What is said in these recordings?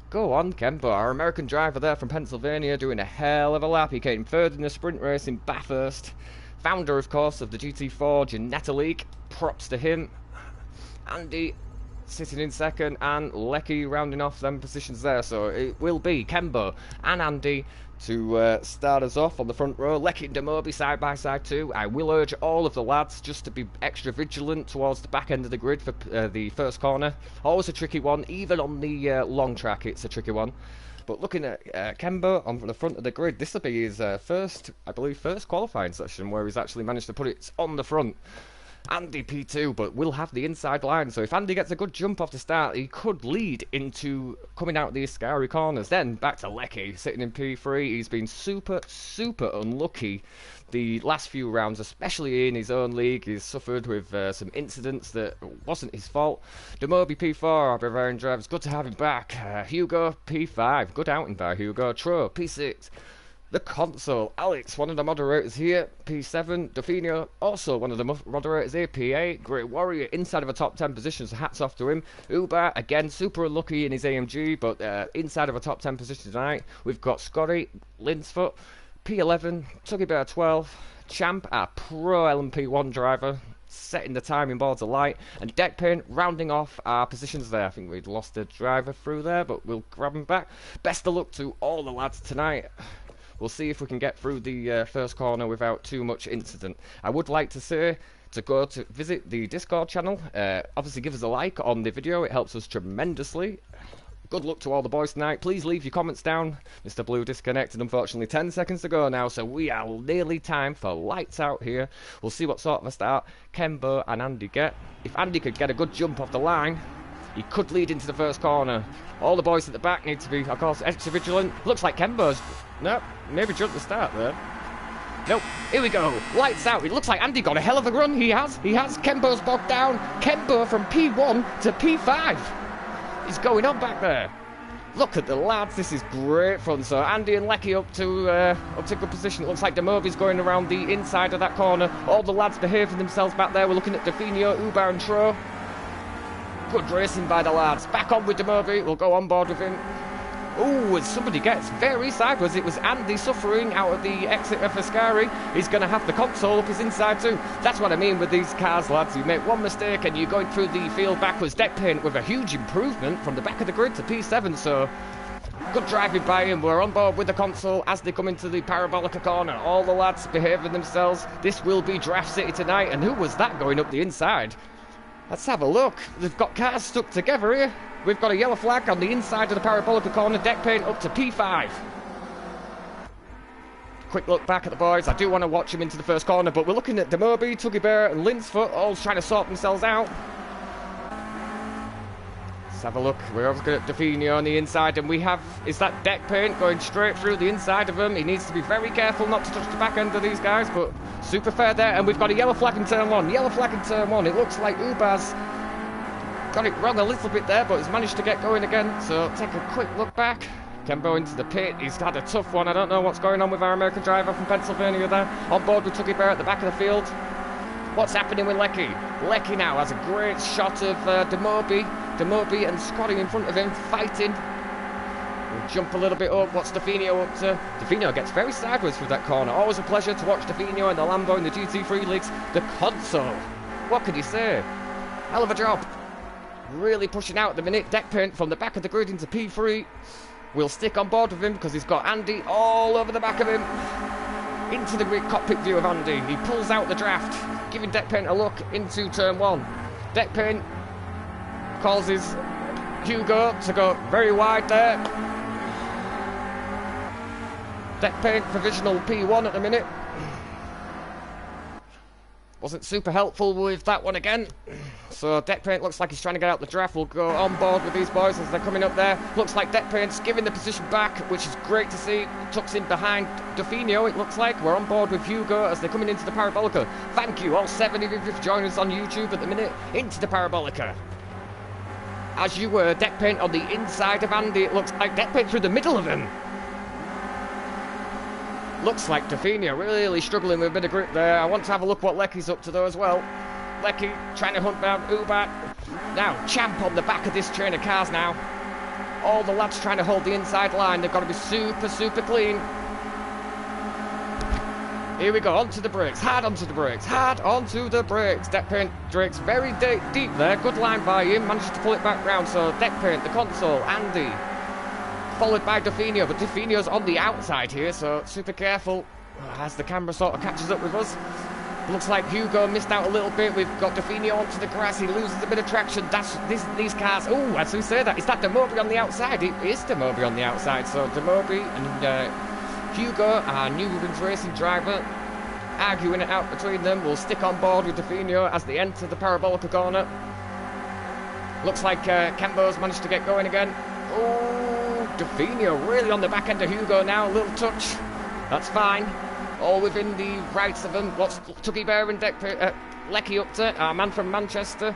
Go on, Kembo, our American driver there from Pennsylvania, doing a hell of a lap. He came third in the sprint race in Bathurst. Founder, of course, of the GT4 Ginetta League. Props to him. Andy sitting in second, and Lecky rounding off them positions there. So it will be Kembo and Andy to start us off on the front row. Lecky and Demobi side by side too. I will urge all of the lads just to be extra vigilant towards the back end of the grid for the first corner. Always a tricky one, even on the long track it's a tricky one. But looking at Kembo on the front of the grid, this will be his first qualifying session where he's actually managed to put it on the front. Andy P2, but will have the inside line, so if Andy gets a good jump off the start, he could lead into coming out these scary corners. Then back to Lecky, sitting in P3. He's been super unlucky the last few rounds, especially in his own league. He's suffered with some incidents that wasn't his fault. Demobi P4, our Bavarian drivers, good to have him back. Hugo P5, good outing by Hugo. Tro P6. The console, Alex, one of the moderators here, P7, Dafinio, also one of the moderators here, P8, Great Warrior, inside of a top 10 position, so hats off to him. Uber, again, super unlucky in his AMG, but inside of a top 10 position tonight. We've got Scotty, Linsfoot, P11, Tuggy Bear 12, Champ, our pro LMP1 driver, setting the timing boards alight, and Deck Paint rounding off our positions there. I think we'd lost a driver through there, but we'll grab him back. Best of luck to all the lads tonight. We'll see if we can get through the first corner without too much incident. I would like to say to go to visit the Discord channel. Obviously give us a like on the video, it helps us tremendously. Good luck to all the boys tonight. Please leave your comments down. Mr. Blue disconnected, unfortunately 10 seconds to go now, so we are nearly time for lights out here. We'll see what sort of a start Kembo and Andy get. If Andy could get a good jump off the line, he could lead into the first corner. All the boys at the back need to be, of course, extra vigilant. Looks like Kembo's... Nope, maybe jumped the start there. Nope, here we go. Lights out. It looks like Andy got a hell of a run. He has. Kembo's bogged down. Kembo from P1 to P5. He's going on back there. Look at the lads. This is great fun. So Andy and Lecky up to good position. It looks like Demobi's going around the inside of that corner. All the lads behaving themselves back there. We're looking at Dafinio, Ubar and Tro. Good racing by the lads. Back on with Demobi. We'll go on board with him. Oh, as somebody gets very sideways. It was Andy suffering out of the exit of Ascari. He's going to have the console up his inside too. That's what I mean with these cars, lads. You make one mistake and you're going through the field backwards. Deck Paint with a huge improvement from the back of the grid to P7, so good driving by him. We're on board with the console as they come into the Parabolica corner. All the lads behaving themselves. This will be Draft City tonight. And who was that going up the inside? Let's have a look. They've got cars stuck together here. We've got a yellow flag on the inside of the Parabolica corner. Deck Paint up to P5. Quick look back at the boys. I do want to watch him into the first corner, but we're looking at Demobi, Tuggy Bear and Linsfoot all trying to sort themselves out. Let's have a look. We're looking at Dafinio on the inside, and we have... Is that Deck Paint going straight through the inside of him? He needs to be very careful not to touch the back end of these guys, but super fair there. And we've got a yellow flag in turn one. Yellow flag in turn one. It looks like Ubaz got it wrong a little bit there, but he's managed to get going again. So take a quick look back. Kembo into the pit. He's had a tough one. I don't know what's going on with our American driver from Pennsylvania there. On board with Tuggy Bear at the back of the field. What's happening with Lecky? Lecky now has a great shot of Demobi and Scotty in front of him, fighting. We'll jump a little bit up. What's Dafinio up to? Dafinio gets very sideways through that corner. Always a pleasure to watch Dafinio in the Lambo in the GT3 leagues. The console. What could you say? Hell of a job. Really pushing out at the minute. Deck Paint from the back of the grid into P3. We'll stick on board with him because he's got Andy all over the back of him. Into the cockpit view of Andy. He pulls out the draft, giving Deck Paint a look into turn one. Deck Paint causes Hugo to go very wide there. Deck Paint provisional P1 at the minute. Wasn't super helpful with that one again. So Deck Paint looks like he's trying to get out the draft. We'll go on board with these boys as they're coming up there. Looks like Deck Paint's giving the position back, which is great to see. Tucks in behind Dafinio, it looks like. We're on board with Hugo as they're coming into the Parabolica. Thank you, all 7 of you for joining us on YouTube at the minute. Into the Parabolica. As you were, Deck Paint on the inside of Andy. It looks like Deck Paint through the middle of him. Looks like Dafinio really struggling with a bit of grip there. I want to have a look what Lecky's up to though as well. Lecky trying to hunt down Ubat. Now, Champ on the back of this train of cars now. All the lads trying to hold the inside line. They've got to be super, super clean. Here we go, onto the brakes, hard onto the brakes, hard onto the brakes. Deck paint, Drake's very deep there, good line by him, manages to pull it back round. So deck paint, the console, Andy, followed by Dafinio, but Dafinio's on the outside here, so super careful as the camera sort of catches up with us. Looks like Hugo missed out a little bit. We've got Dafinio onto the grass, he loses a bit of traction. These cars, oh, as we say that, is that Demobi on the outside? It is Demobi on the outside, so Demobi and Hugo, our new Rubens Racing driver, arguing it out between them. Will stick on board with Dafinio as they enter the Parabolica corner. Looks like Kembo's managed to get going again. Oh, Dafinio really on the back end of Hugo now. A little touch. That's fine. All within the rights of them. What's Tuggy Bear and Lecky up to? Our man from Manchester.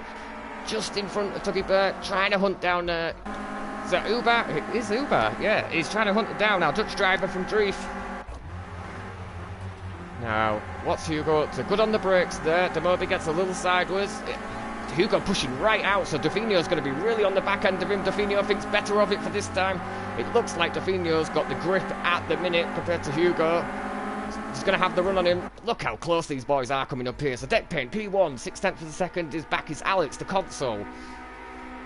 Just in front of Tuggy Bear. Trying to hunt down... is that Uber? It is Uber, yeah. He's trying to hunt it down. Our Dutch driver from Dreef. Now, what's Hugo up to? Good on the brakes there. Demobi gets a little sideways. Hugo pushing right out, so Dafinio's going to be really on the back end of him. Dafinio thinks better of it for this time. It looks like Dafinio's got the grip at the minute compared to Hugo. He's going to have the run on him. Look how close these boys are coming up here. So deck paint, P1, 6/10 of a second. His back is Alex, the console.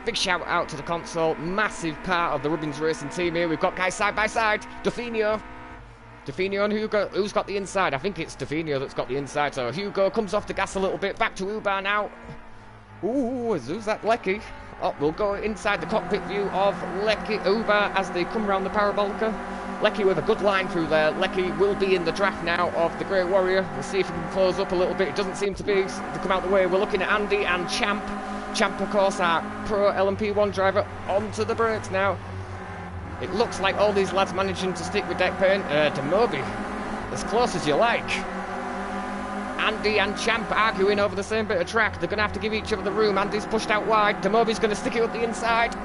Big shout out to the console. Massive part of the Rubens Racing team here. We've got guys side by side. Dafinio and Hugo. Who's got the inside? I think it's Dafinio that's got the inside. So Hugo comes off the gas a little bit. Back to Uber now. Ooh, who's that? Lecky. Oh, we'll go inside the cockpit view of Lecky, Uber as they come around the Parabolica. Lecky with a good line through there. Lecky will be in the draft now of the Grey Warrior. We'll see if he can close up a little bit. It doesn't seem to be. They come out the way. We're looking at Andy and Champ. Champ, of course, our pro LMP1 driver, onto the brakes now. It looks like all these lads managing to stick with deck paint. Demobi, as close as you like. Andy and Champ arguing over the same bit of track. They're going to have to give each other the room. Andy's pushed out wide. Demobi's going to stick it up the inside.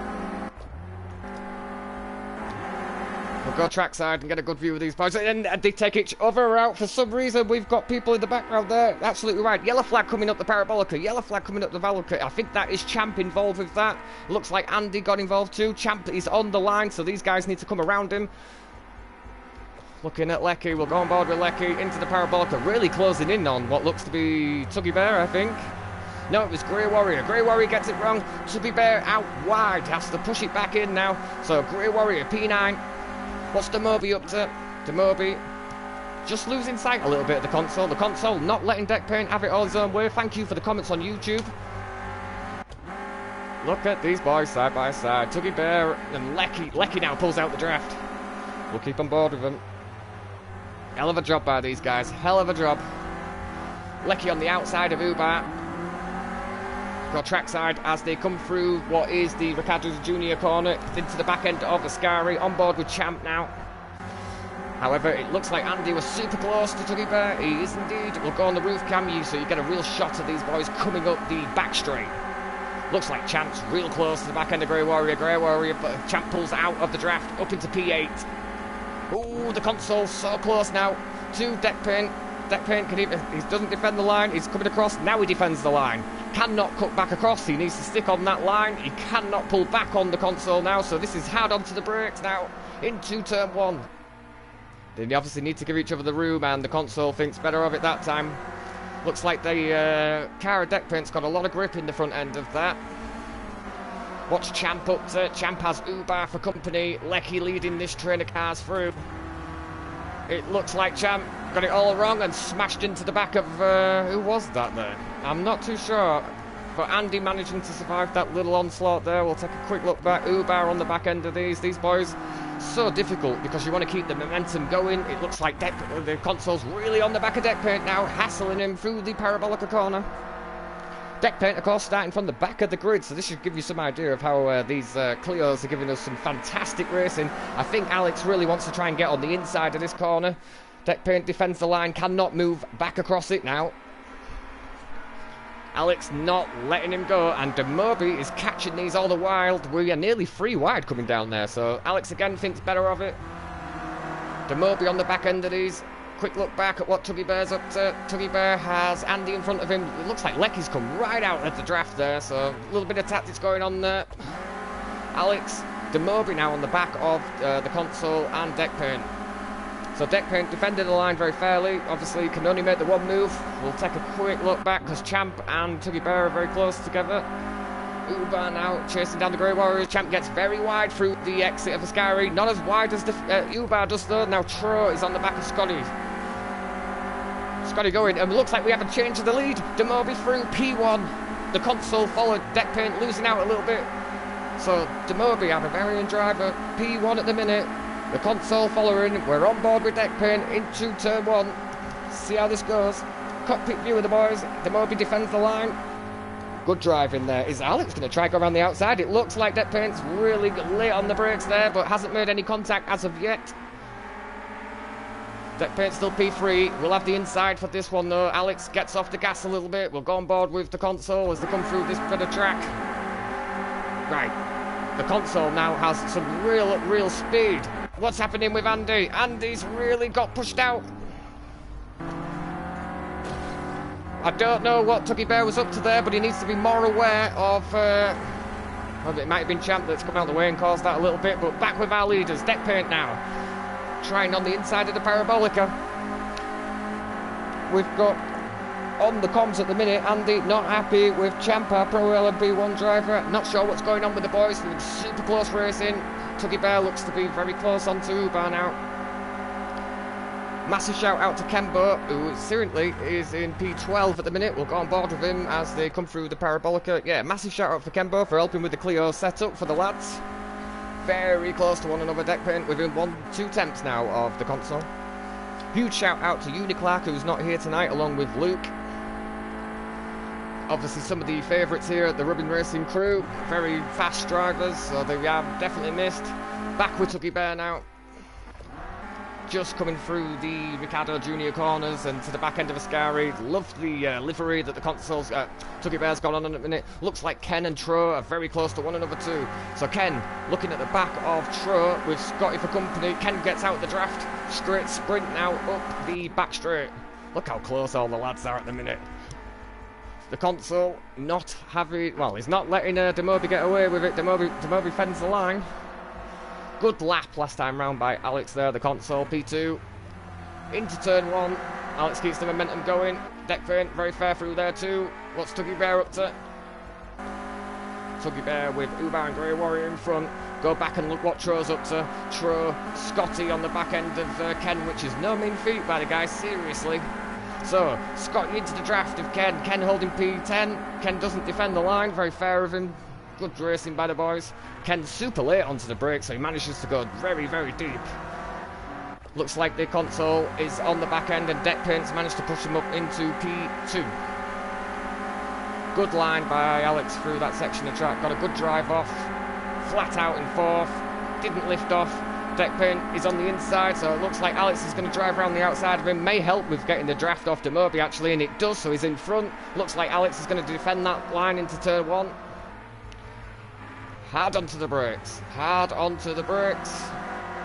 We'll go trackside and get a good view of these boys. And they take each other out for some reason. We've got people in the background there. Absolutely right. Yellow flag coming up the Parabolica. Yellow flag coming up the Valkyrie. I think that is Champ involved with that. Looks like Andy got involved too. Champ is on the line, so these guys need to come around him. Looking at Lecky. We'll go on board with Lecky into the Parabolica. Really closing in on what looks to be Tuggy Bear, I think. No, it was Grey Warrior. Grey Warrior gets it wrong. Tuggy Bear out wide. Has to push it back in now. So Grey Warrior, P9. What's Demobi up to? Demobi just losing sight a little bit of the console. The console not letting deck paint have it all his own way. Thank you for the comments on YouTube. Look at these boys side by side. Tuggy Bear and Lecky. Lecky now pulls out the draft. We'll keep on board with them. Hell of a job by these guys. Hell of a job. Lecky on the outside of Uber. Got trackside as they come through what is the Ricardo Jr. corner into the back end of Ascari. On board with Champ now. However, it looks like Andy was super close to Tuggy Bear. He is indeed. We'll go on the roof cam so you get a real shot of these boys coming up the back straight. Looks like Champ's real close to the back end of Grey Warrior. Grey Warrior, but Champ pulls out of the draft up into P8. Oh, the console so close now to deck paint. Deck paint can even, he doesn't defend the line. He's coming across. Now he defends the line. Cannot cut back across. He needs to stick on that line. He cannot pull back on the console now. So this is hard onto the brakes now into turn one. They obviously need to give each other the room, and the console thinks better of it that time. Looks like the car deck paint's got a lot of grip in the front end of that. Watch Champ up to. Champ has Uber for company. Lecky leading this train of cars through. It looks like Champ got it all wrong and smashed into the back of... who was that there? I'm not too sure. But Andy managing to survive that little onslaught there. We'll take a quick look back. Uber on the back end of these boys. So difficult because you want to keep the momentum going. It looks like the console's really on the back of deck paint now, hassling him through the Parabolica corner. Deck paint, of course, starting from the back of the grid, so this should give you some idea of how these Clios are giving us some fantastic racing. I think Alex really wants to try and get on the inside of this corner. Deck paint defends the line, cannot move back across it now. Alex not letting him go, and Demobi is catching these all the while. We are nearly 3 wide coming down there, so Alex again thinks better of it. Demobi on the back end of these. Quick look back at what Tuggy Bear's up to. Tuggy Bear has Andy in front of him. It looks like Lecky's come right out at the draft there, so a little bit of tactics going on there. Alex Demoby now on the back of the console and deck paint. So deck paint defended the line very fairly. Obviously can only make the one move. We'll take a quick look back because Champ and Tuggy Bear are very close together. Uber now chasing down the Grey Warriors. Champ gets very wide through the exit of Ascari. Not as wide as Uber does though. Now Tro is on the back of Scotty. Scotty going, and looks like we have a change of the lead. Demoby through P1. The console followed. Deck paint losing out a little bit. So Demoby, our Bavarian driver, P1 at the minute. The console following. We're on board with deck paint into turn 1. See how this goes. Cockpit view of the boys. Demoby defends the line. Good drive in there. Is Alex going to try to go around the outside? It looks like deck paint's really late on the brakes there, but hasn't made any contact as of yet. Deck paint still P3. We'll have the inside for this one though. Alex gets off the gas a little bit. We'll go on board with the console as they come through this bit of track. Right. The console now has some real speed. What's happening with Andy? Andy's really got pushed out. I don't know what Tuggy Bear was up to there, but he needs to be more aware of... well, it might have been Champ that's come out of the way and caused that a little bit, but back with our leaders. Deck paint now. Trying on the inside of the Parabolica. We've got on the comms at the minute, Andy not happy with Champ, our Pro LMP1 driver. Not sure what's going on with the boys. We're super close racing. Tuggy Bear looks to be very close onto Uber now. Massive shout out to Kembo, who seriously is in P12 at the minute. We'll go on board with him as they come through the Parabolica. Yeah, massive shout out for Kembo for helping with the Clio setup for the lads. Very close to one another. Deck paint within 1-2 tenths now of the console. Huge shout out to Uniclark, who's not here tonight, along with Luke. Obviously some of the favourites here at the Rubbin Racing crew. Very fast drivers, so they have definitely missed. Back with Tuggy Bear now. Just coming through the Ricardo Junior corners and to the back end of Ascari. Love the livery that the consoles Tuggy Bear's got on in a minute. Looks like Ken and Tro are very close to one another too. So Ken looking at the back of Tro with Scotty for company. Ken gets out the draft. Straight sprint now up the back straight. Look how close all the lads are at the minute. The console not having... Well, he's not letting Demoby get away with it. Demoby fends the line. Good lap last time round by Alex there, the console, P2. Into turn 1. Alex keeps the momentum going. Deck paint, very fair through there too. What's Tuggy Bear up to? Tuggy Bear with Uber and Grey Warrior in front. Go back and look what Tro's up to. Tro, Scotty on the back end of Ken, which is no mean feat by the guy, seriously. So, Scotty into the draft of Ken. Ken holding P10. Ken doesn't defend the line, very fair of him. Good racing by the boys. Ken's super late onto the brake, so he manages to go very deep. Looks like the console is on the back end and deck paint's managed to push him up into P2. Good line by Alex through that section of track. Got a good drive off. Flat out in 4th. Didn't lift off. Deck paint is on the inside, so it looks like Alex is going to drive around the outside of him. May help with getting the draft off Demoby actually, and it does, so he's in front. Looks like Alex is going to defend that line into turn 1. Hard onto the brakes. Hard onto the brakes.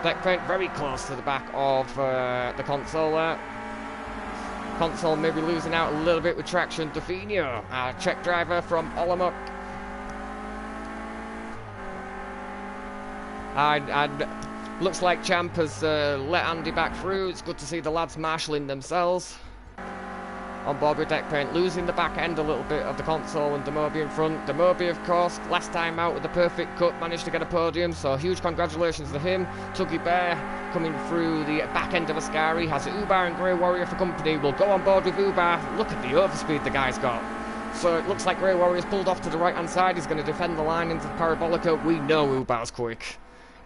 Deck paint very close to the back of the console there. Console maybe losing out a little bit with traction. Definio, our Czech driver from Olomouc. And looks like Champ has let Andy back through. It's good to see the lads marshalling themselves. On board with deck paint, losing the back end a little bit of the console and Demoby in front. Demoby, of course, last time out with the perfect cut, managed to get a podium, so huge congratulations to him. Tuggy Bear coming through the back end of Ascari, has Uber and Grey Warrior for company. We'll go on board with Uber. Look at the overspeed the guy's got. So it looks like Grey Warrior's pulled off to the right-hand side. He's going to defend the line into the Parabolica. We know Uber's quick.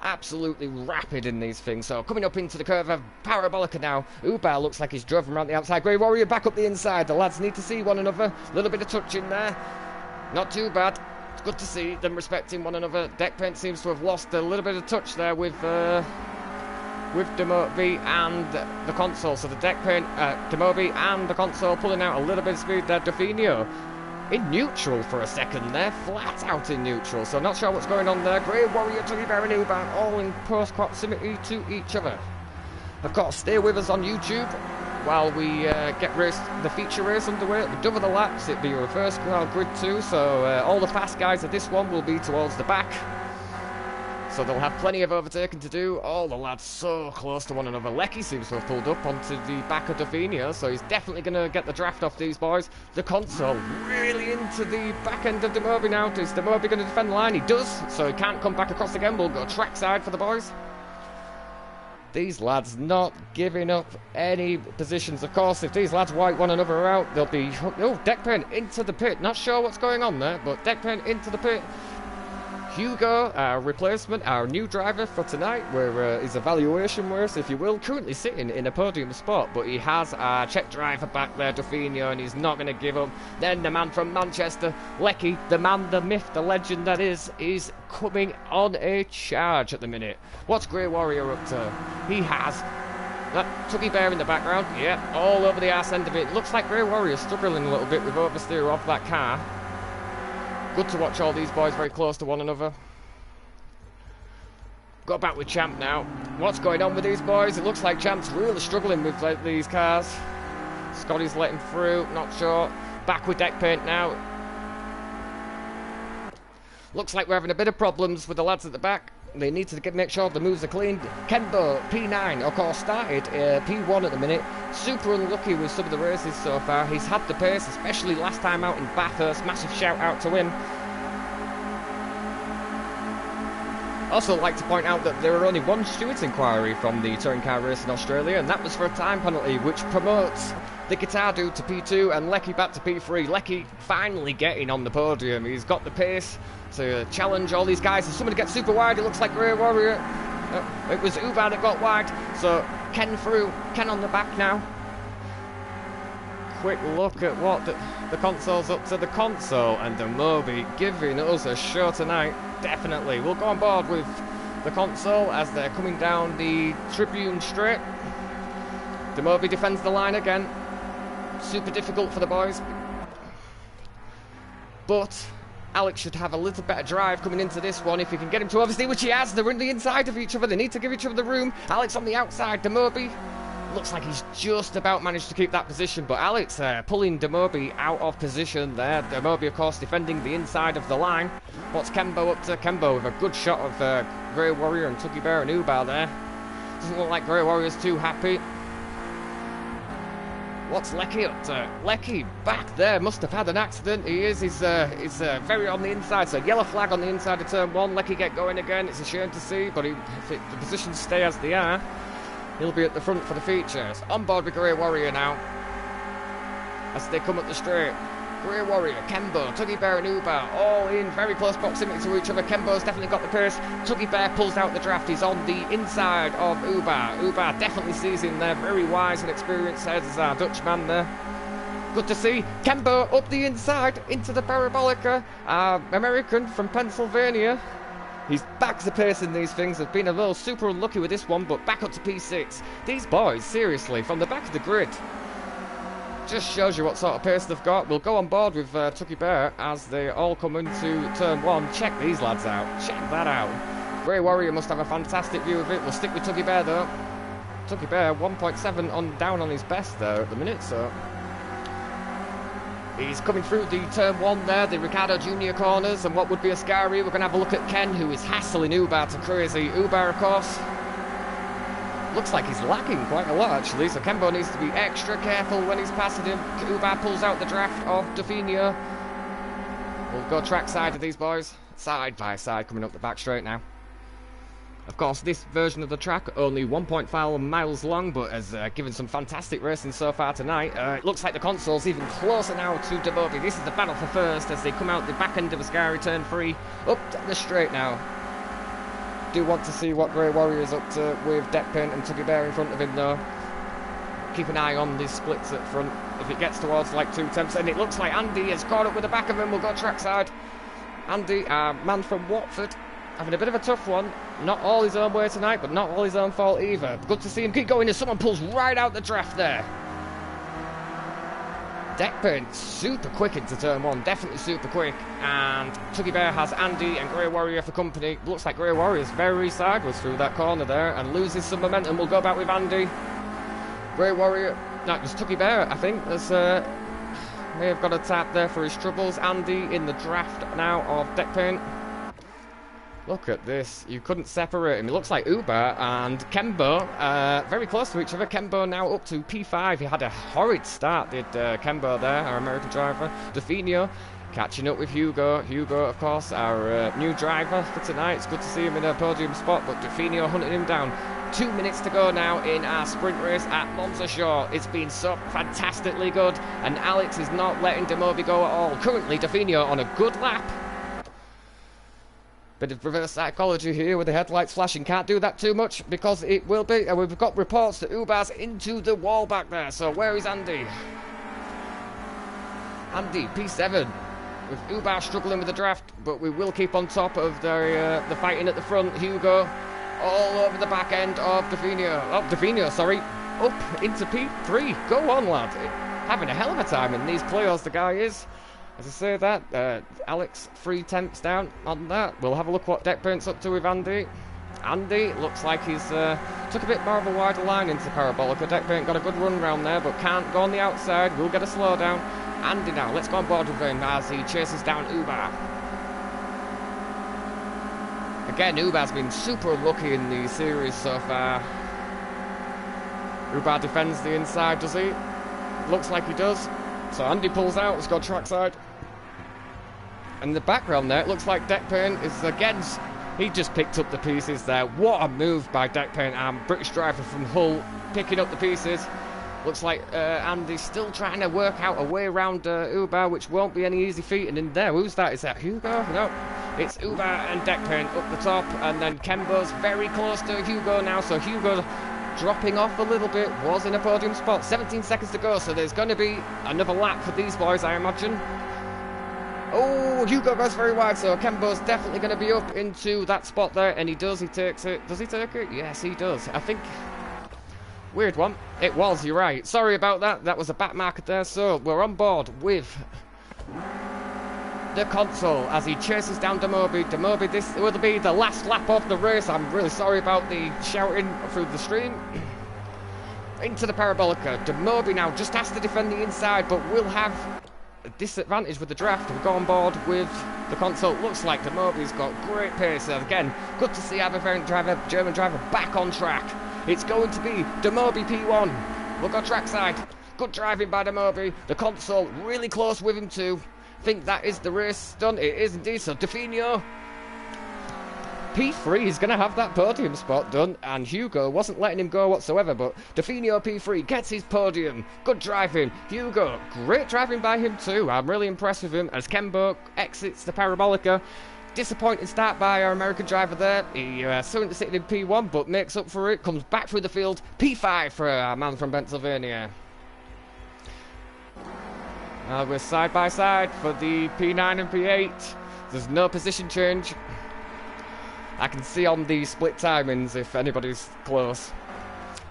Absolutely rapid in these things. So coming up into the curve of Parabolica now. Uber looks like he's driven around the outside. Grey Warrior back up the inside. The lads need to see one another. A little bit of touch in there. Not too bad. It's good to see them respecting one another. Deck paint seems to have lost a little bit of touch there with Demoby and the console. So the deck paint, Demoby and the console pulling out a little bit of speed there. Definio in neutral for a second there, flat out in neutral, so not sure what's going on there. Grey Warrior, Tuggy Bear and Uber all in close proximity to each other. Of course, stay with us on YouTube while we get the feature race underway. We double the laps, it'll be a reverse grid too, so all the fast guys of this one will be towards the back. So they'll have plenty of overtaking to do. All the lads so close to one another. Lecky seems to have pulled up onto the back of Davinia, so he's definitely going to get the draft off these boys. The console really into the back end of Demobi now. Is Demobi going to defend the line? He does, so he can't come back across again. We'll go trackside for the boys. These lads not giving up any positions. Of course, if these lads wipe one another out, they'll be... Oh, Deckpain into the pit. Not sure what's going on there, but Deckpain into the pit. Hugo, our replacement, our new driver for tonight, where his evaluation was, if you will, currently sitting in a podium spot, but he has a Czech driver back there, Dafinho, and he's not going to give up. Then the man from Manchester, Lecky, the man, the myth, the legend that is coming on a charge at the minute. What's Grey Warrior up to? He has Tuggy Bear in the background, yeah, all over the arse end of it. Looks like Grey Warrior struggling a little bit with oversteer off that car. Good to watch all these boys very close to one another. Got back with Champ now. What's going on with these boys? It looks like Champ's really struggling with these cars. Scotty's letting through, not sure. Back with deck paint now. Looks like we're having a bit of problems with the lads at the back. They need to make sure the moves are clean. Kembo, P9, of course, started P1 at the minute. Super unlucky with some of the races so far. He's had the pace, especially last time out in Bathurst. Massive shout out to him. Also like to point out that there were only one stewards inquiry from the touring car race in Australia, and that was for a time penalty, which promotes the guitar dude to P2 and Lecky back to P3. Lecky finally getting on the podium. He's got the pace to challenge all these guys. If somebody gets super wide, it looks like Grey Warrior. It was Uber that got wide, so Ken through. Ken on the back now. Quick look at what the console's up to. The console and Demobi giving us a show tonight. Definitely. We'll go on board with the console as they're coming down the Tribune straight. Demobi defends the line again. Super difficult for the boys. But Alex should have a little better drive coming into this one if he can get him to oversteer, which he has. They're in the inside of each other. They need to give each other the room. Alex on the outside. Demobi looks like he's just about managed to keep that position, but Alex pulling Demobi out of position there. Demobi, of course, defending the inside of the line. What's Kembo up to? Kembo with a good shot of Grey Warrior and Tuggy Bear and Ubar there. Doesn't look like Grey Warrior's too happy. What's Lecky up to? Lecky back there must have had an accident. He is. He's very on the inside. So yellow flag on the inside of turn one. Lecky get going again. It's a shame to see, but if the positions stay as they are, he'll be at the front for the features. On board with Grey Warrior now as they come up the straight. Grey Warrior, Kembo, Tuggy Bear and Ubar all in very close proximity to each other. Kembo's definitely got the pace. Tuggy Bear pulls out the draft. He's on the inside of Ubar. Ubar definitely sees him there. Very wise and experienced heads as our Dutchman there. Good to see. Kembo up the inside into the Parabolica. Our American from Pennsylvania. He's back to pace in these things. Has been a little super unlucky with this one, but back up to P6. These boys, seriously, from the back of the grid, just shows you what sort of pace they've got. We'll go on board with Tuggy Bear as they all come into turn one. Check these lads out. Check that out. Grey Warrior must have a fantastic view of it. We'll stick with Tuggy Bear though. Tuggy Bear 1.7 on down on his best there at the minute, so he's coming through the turn one there, the Ricardo Jr. corners, and what would be a scary. We're going to have a look at Ken, who is hassling Ubar to crazy. Ubar, of course, looks like he's lagging quite a lot, actually, so Kembo needs to be extra careful when he's passing him. Ubar pulls out the draft of Dafinho. We'll go track side of these boys, side by side, coming up the back straight now. Of course, this version of the track only 1.5 miles long, but has given some fantastic racing so far tonight. It looks like the console's even closer now to Demobi. This is the battle for first as they come out the back end of Ascari turn 3, up the straight now. Do want to see what Grey Warrior's up to with Deckpaint and Tuggy Bear in front of him though. Keep an eye on these splits at front if it gets towards like 2 tenths, and it looks like Andy has caught up with the back of him. We'll go trackside. Andy, man from Watford, having a bit of a tough one. Not all his own way tonight, but not all his own fault either. Good to see him keep going as someone pulls right out the draft there. Deckpaint super quick into turn one, definitely super quick, and Tuggy Bear has Andy and Grey Warrior for company. Looks like Grey Warrior's very sideways through that corner there and loses some momentum. We'll go back with Andy. Grey Warrior, no, it was Tuggy Bear, I think, may have got a tap there for his troubles. Andy in the draft now of Deckpaint. Look at this. You couldn't separate him. It looks like Uber and Kembo very close to each other. Kembo now up to P5. He had a horrid start, did Kembo there, our American driver. Definio catching up with Hugo. Hugo, of course, our new driver for tonight. It's good to see him in a podium spot, but Definio hunting him down. 2 minutes to go now in our sprint race at Monza Show. It's been so fantastically good, and Alex is not letting Demobi go at all. Currently, Definio on a good lap. Bit of reverse psychology here with the headlights flashing. Can't do that too much because it will be. And we've got reports that Uber's into the wall back there. So where is Andy? Andy, P7. With Uber struggling with the draft, but we will keep on top of the fighting at the front. Hugo all over the back end of Definio. Oh, Definio, sorry. Up into P3. Go on, lad. Having a hell of a time in these players, the guy is. As I say that, Alex 3/10 down on that. We'll have a look what Deck Paint's up to with Andy. Andy looks like he's took a bit more of a wider line into Parabolica. Deck Paint got a good run round there, but can't go on the outside. We'll get a slowdown. Andy now, let's go on board with him as he chases down Uber. Again, Uber's been super lucky in the series so far. Uber defends the inside, does he? Looks like he does. So Andy pulls out, let's go trackside. And in the background there, it looks like Deck Paint is again, he just picked up the pieces there. What a move by Deck Paint and British driver from Hull, picking up the pieces. Looks like Andy's still trying to work out a way around Uber, which won't be any easy feat. And in there, who's that? Is that Hugo? No, it's Uber and Deck Paint up the top. And then Kembo's very close to Hugo now, so Hugo dropping off a little bit, was in a podium spot. 17 seconds to go, so there's going to be another lap for these boys, I imagine. Oh, Hugo goes very wide, so Kembo's definitely going to be up into that spot there, and he takes it. Does he take it? Yes, he does. I think... Weird one. It was, you're right. Sorry about that. That was a back marker there, so we're on board with the console as he chases down Demobi. Demobi, this will be the last lap of the race. I'm really sorry about the shouting through the stream. Into the Parabolica. Demobi now just has to defend the inside, but will have a disadvantage with the draft. We'll go on board with the console. Looks like Demobi's got great pace. Again, good to see our German driver back on track. It's going to be Demobi P1. We'll go trackside. Good driving by Demobi. The console really close with him too. Think that is the race done. It is indeed. So Definio P3 is going to have that podium spot done, and Hugo wasn't letting him go whatsoever, but Definio P3 gets his podium. Good driving. Hugo, great driving by him too. I'm really impressed with him as Kembo exits the Parabolica. Disappointing start by our American driver there. He started sitting in P1, but makes up for it. Comes back through the field. P5 for our man from Pennsylvania. We're side by side for the P9 and P8. There's no position change. I can see on the split timings if anybody's close.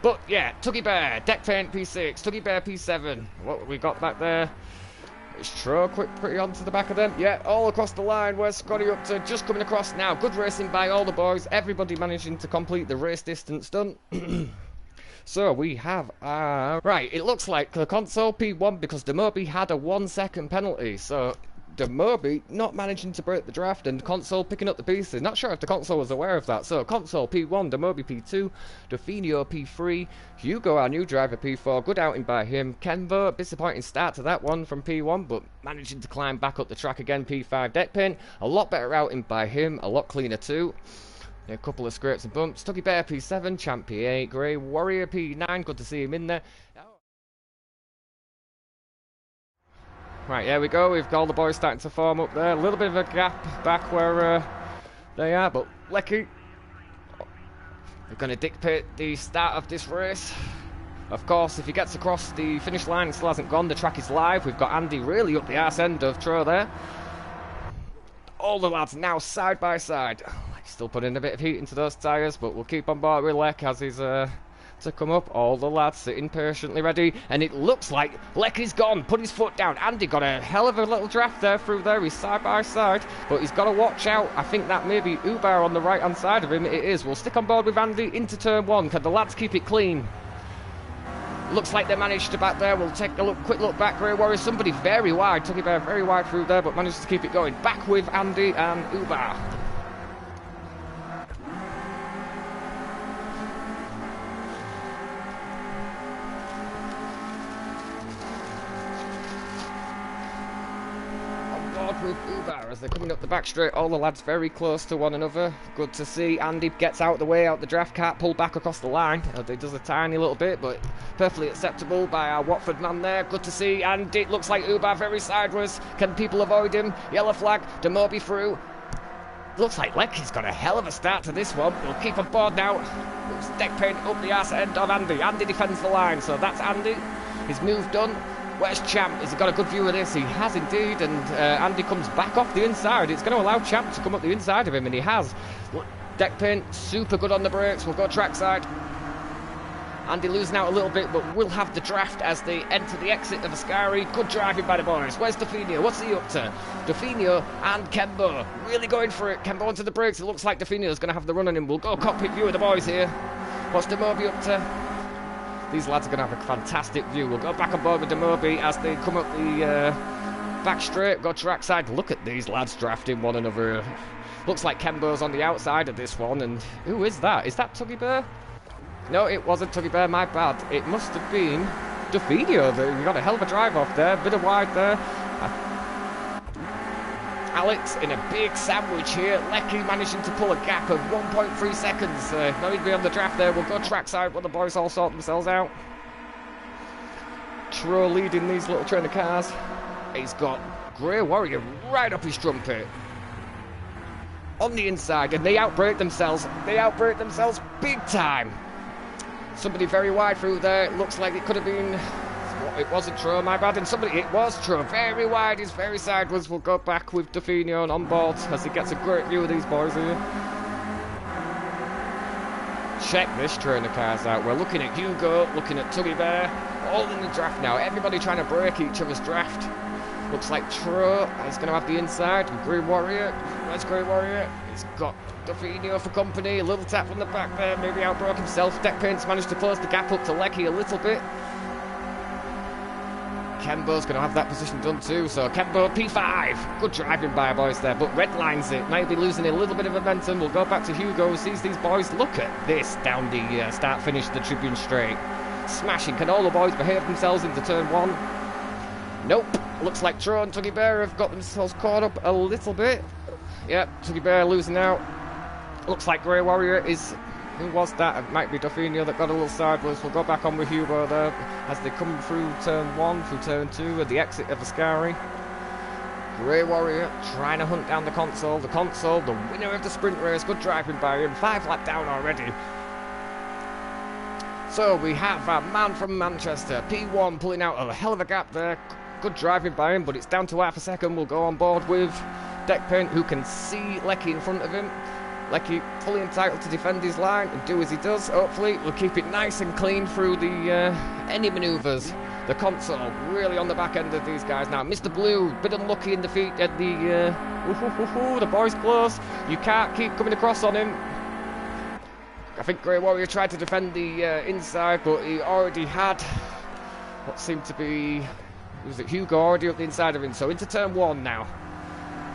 But yeah, Tuggy Bear, Deck Paint P6, Tuggy Bear P7. What we got back there? It's Tro quick pretty onto the back of them. Yeah, all across the line. Where's Scotty up to? Just coming across now. Good racing by all the boys. Everybody managing to complete the race distance done. So we have right, it looks like the console P1 because Demobi had a 1 second penalty. So Demobi not managing to break the draft and console picking up the pieces. Not sure if the console was aware of that. So console P1, Demobi P2, Definio P3, Hugo, our new driver, P4. Good outing by him. Kembo, disappointing start to that one from P1, but managing to climb back up the track again. P5, Deck Paint, a lot better outing by him, a lot cleaner too. A couple of scrapes and bumps. Tuggy Bear P7, Champ P8, Grey Warrior P9. Good to see him in there. Right, here we go. We've got all the boys starting to form up there. A little bit of a gap back where they are, but Lecky, they're going to dictate the start of this race. Of course, if he gets across the finish line and still hasn't gone, the track is live. We've got Andy really up the arse end of Tro there. All the lads now side by side. Still putting a bit of heat into those tyres, but we'll keep on board with Lek as he's to come up. All the lads sitting patiently ready, and it looks like Lecky's gone. Put his foot down. Andy got a hell of a little draft there through there. He's side by side, but he's got to watch out. I think that may be Uber on the right hand side of him. It is. We'll stick on board with Andy into turn one. Can the lads keep it clean? Looks like they managed to back there. We'll take a quick look back. Grey Warrior, somebody very wide. Tuggy Bear very wide through there, but managed to keep it going. Back with Andy and Uber. with Uber as they're coming up the back straight. All the lads very close to one another. Good to see. Andy gets out the way, out the draft, can't pull back across the line. He does a tiny little bit, but perfectly acceptable by our Watford man there. Good to see. And it looks like Uber very sideways. Can people avoid him? Yellow flag. Demobi through. Looks like Lecky's got a hell of a start to this one. We'll keep on board now. Deck paint up the arse end of Andy. Andy defends the line, so that's Andy. His move done. Where's Champ? Has he got a good view of this? He has indeed, and Andy comes back off the inside. It's going to allow Champ to come up the inside of him, and he has. Deck paint, super good on the brakes. We'll go trackside. Andy losing out a little bit, but we'll have the draft as they enter the exit of Ascari. Good driving by the boys. Where's Dafinho? What's he up to? Dafinho and Kembo really going for it. Kembo onto the brakes. It looks like Dafinho's going to have the run on him. We'll go cockpit view of the boys here. What's Demobi up to? These lads are going to have a fantastic view. We'll go back on board with Demobi as they come up the back straight. Go trackside. Look at these lads drafting one another. Looks like Kembo's on the outside of this one. And who is that? Is that Tuggy Bear? No, it wasn't Tuggy Bear, my bad. It must have been Dafinho. We got a hell of a drive off there, bit of wide there. Alex in a big sandwich here. Lecky managing to pull a gap of 1.3 seconds. No need to be on the draft there. We'll go trackside while the boys all sort themselves out. Tro leading these little trainer cars. He's got Grey Warrior right up his trumpet. On the inside, and they outbrake themselves. They outbrake themselves big time. Somebody very wide through there. It looks like it could have been... It wasn't Tro, my bad. And somebody... It was Tro. Very wide. He's very sideways. We'll go back with Dafinho and on board as he gets a great view of these boys here. Check this trainer cars out. We're looking at Hugo, looking at Tuggy Bear. All in the draft now. Everybody trying to break each other's draft. Looks like Tro is going to have the inside. And Grey Warrior. Where's Grey Warrior? He's got Dafinho for company. A little tap on the back there. Maybe outbroke himself. Deck Paint's managed to close the gap up to Lecky a little bit. Kembo's going to have that position done too. So Kembo P5. Good driving by boys there. But red lines it. Might be losing a little bit of momentum. We'll go back to Hugo. Sees these boys. Look at this down the start finish of the Tribune Straight. Smashing. Can all the boys behave themselves into turn one? Nope. Looks like Tro and Tuggy Bear have got themselves caught up a little bit. Yep, Tuggy Bear losing out. Looks like Grey Warrior is... Who was that? It might be Dafinho that got a little sideways. We'll go back on with Hugo there as they come through turn one, through turn two, at the exit of Ascari. Grey Warrior trying to hunt down the console. The console, the winner of the sprint race. Good driving by him. 5 lap down already. So we have a man from Manchester, P1, pulling out a hell of a gap there. Good driving by him, but it's down to half a second. We'll go on board with Deck Paint, who can see Lecky in front of him. Lecky fully entitled to defend his line and do as he does. Hopefully we'll keep it nice and clean through the any manoeuvres. The console really on the back end of these guys now. Mr. Blue, bit unlucky in defeat at the boy's close. You can't keep coming across on him. I think Grey Warrior tried to defend the inside, but he already had what seemed to be... Was it Hugo already up the inside of him? So into turn one now.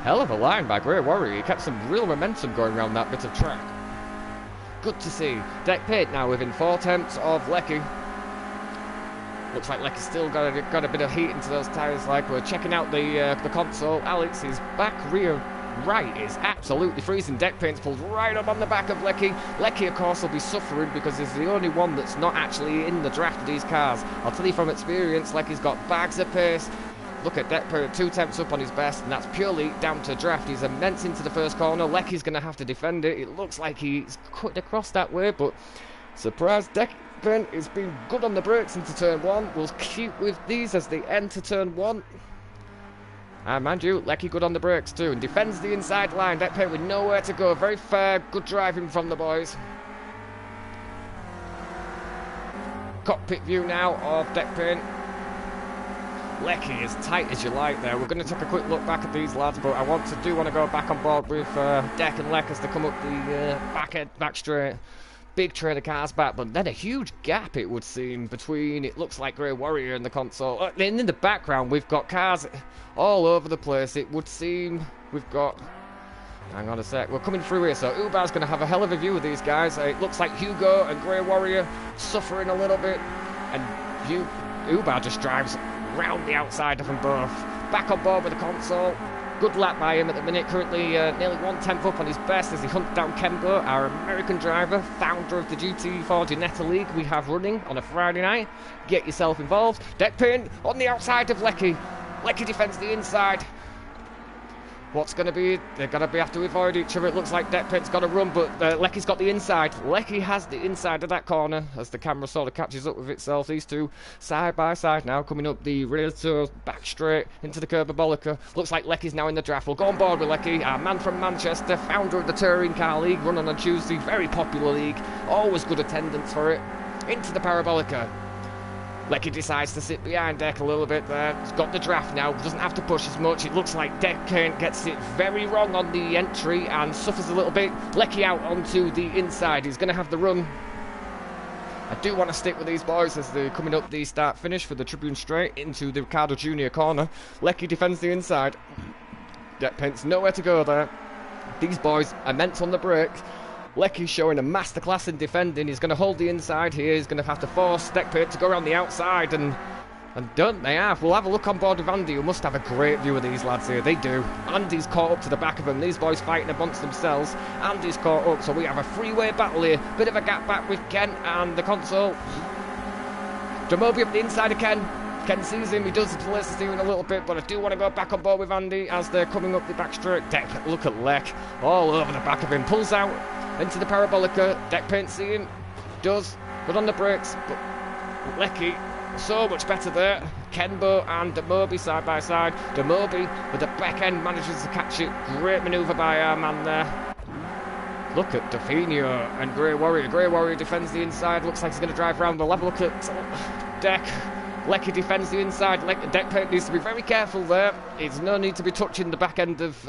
Hell of a line by Grey Warrior. He kept some real momentum going around that bit of track. Good to see. Deck Paint now within 4 tenths of Lecky. Looks like Lecky's still got a bit of heat into those tyres. Like we're checking out the console. Alex is back rear right is absolutely freezing. Deck Paint's pulled right up on the back of Lecky. Lecky, of course, will be suffering because he's the only one that's not actually in the draft of these cars. I'll tell you from experience, Lecky's got bags of pace. Look at Deck Paint, 2 tenths up on his best, and that's purely down to draft. He's immense into the first corner. Lecky's going to have to defend it. It looks like he's cut across that way, but surprise, Deck Paint has been good on the brakes into turn one. We'll keep with these as they enter turn one. And mind you, Lecky good on the brakes too, and defends the inside line. Deck Paint with nowhere to go. Very fair, good driving from the boys. Cockpit view now of Deck Paint. Lecky as tight as you like there. We're going to take a quick look back at these lads, but I do want to go back on board with Deck and Leck as they come up the back straight. Big trainer cars back, but then a huge gap, it would seem, between, it looks like Grey Warrior and the console. And in the background, we've got cars all over the place. It would seem we've got... Hang on a sec. We're coming through here, so Ubar's going to have a hell of a view of these guys. It looks like Hugo and Grey Warrior suffering a little bit. And Ubar just drives round the outside of them both. Back on board with the console. Good lap by him at the minute, currently nearly 1/10 up on his best as he hunts down Kembo, our American driver, founder of the GT4 Ginetta League we have running on a Friday night. Get yourself involved. Deck pin on the outside of Lecky. Lecky defends the inside. What's going to be? They're going to have to avoid each other. It looks like Deckpin's got to run, but Lecky's got the inside. Lecky has the inside of that corner as the camera sort of catches up with itself. These two side by side now, coming up the rear to back straight into the Curbabolica. Looks like Lecky's now in the draft. We'll go on board with Lecky, our man from Manchester, founder of the Touring Car League, running on Tuesday. Very popular league. Always good attendance for it. Into the Parabolica. Lecky decides to sit behind Deck a little bit there. He's got the draft now, doesn't have to push as much. It looks like Deck gets it very wrong on the entry and suffers a little bit. Lecky out onto the inside. He's going to have the run. I do want to stick with these boys as they're coming up the start-finish for the Tribune Straight into the Ricardo Jr. corner. Lecky defends the inside. Deckpin's nowhere to go there. These boys immense on the brakes. Lecky's showing a masterclass in defending. He's going to hold the inside here. He's going to have to force Deckpin to go around the outside, and don't they have? We'll have a look on board with Andy, who must have a great view of these lads here. They do. Andy's caught up to the back of them. These boys fighting amongst themselves. Andy's caught up, so we have a three-way battle here. Bit of a gap back with Ken and the console. Demobi up the inside of Ken. Ken sees him, he does place the steering a little bit, but I do want to go back on board with Andy as they're coming up the back straight. Deck, look at Leck, all over the back of him, pulls out into the Parabolica. Deckpin see him, does, good on the brakes, but Lecky, so much better there. Kenbo and Demobi side by side. Demobi with the back end manages to catch it. Great manoeuvre by our man there. Look at Dafinio and Grey Warrior. Grey Warrior defends the inside, looks like he's going to drive around. We'll have a look at Deck. Lecky defends the inside. Deckpin needs to be very careful there. There's no need to be touching the back end of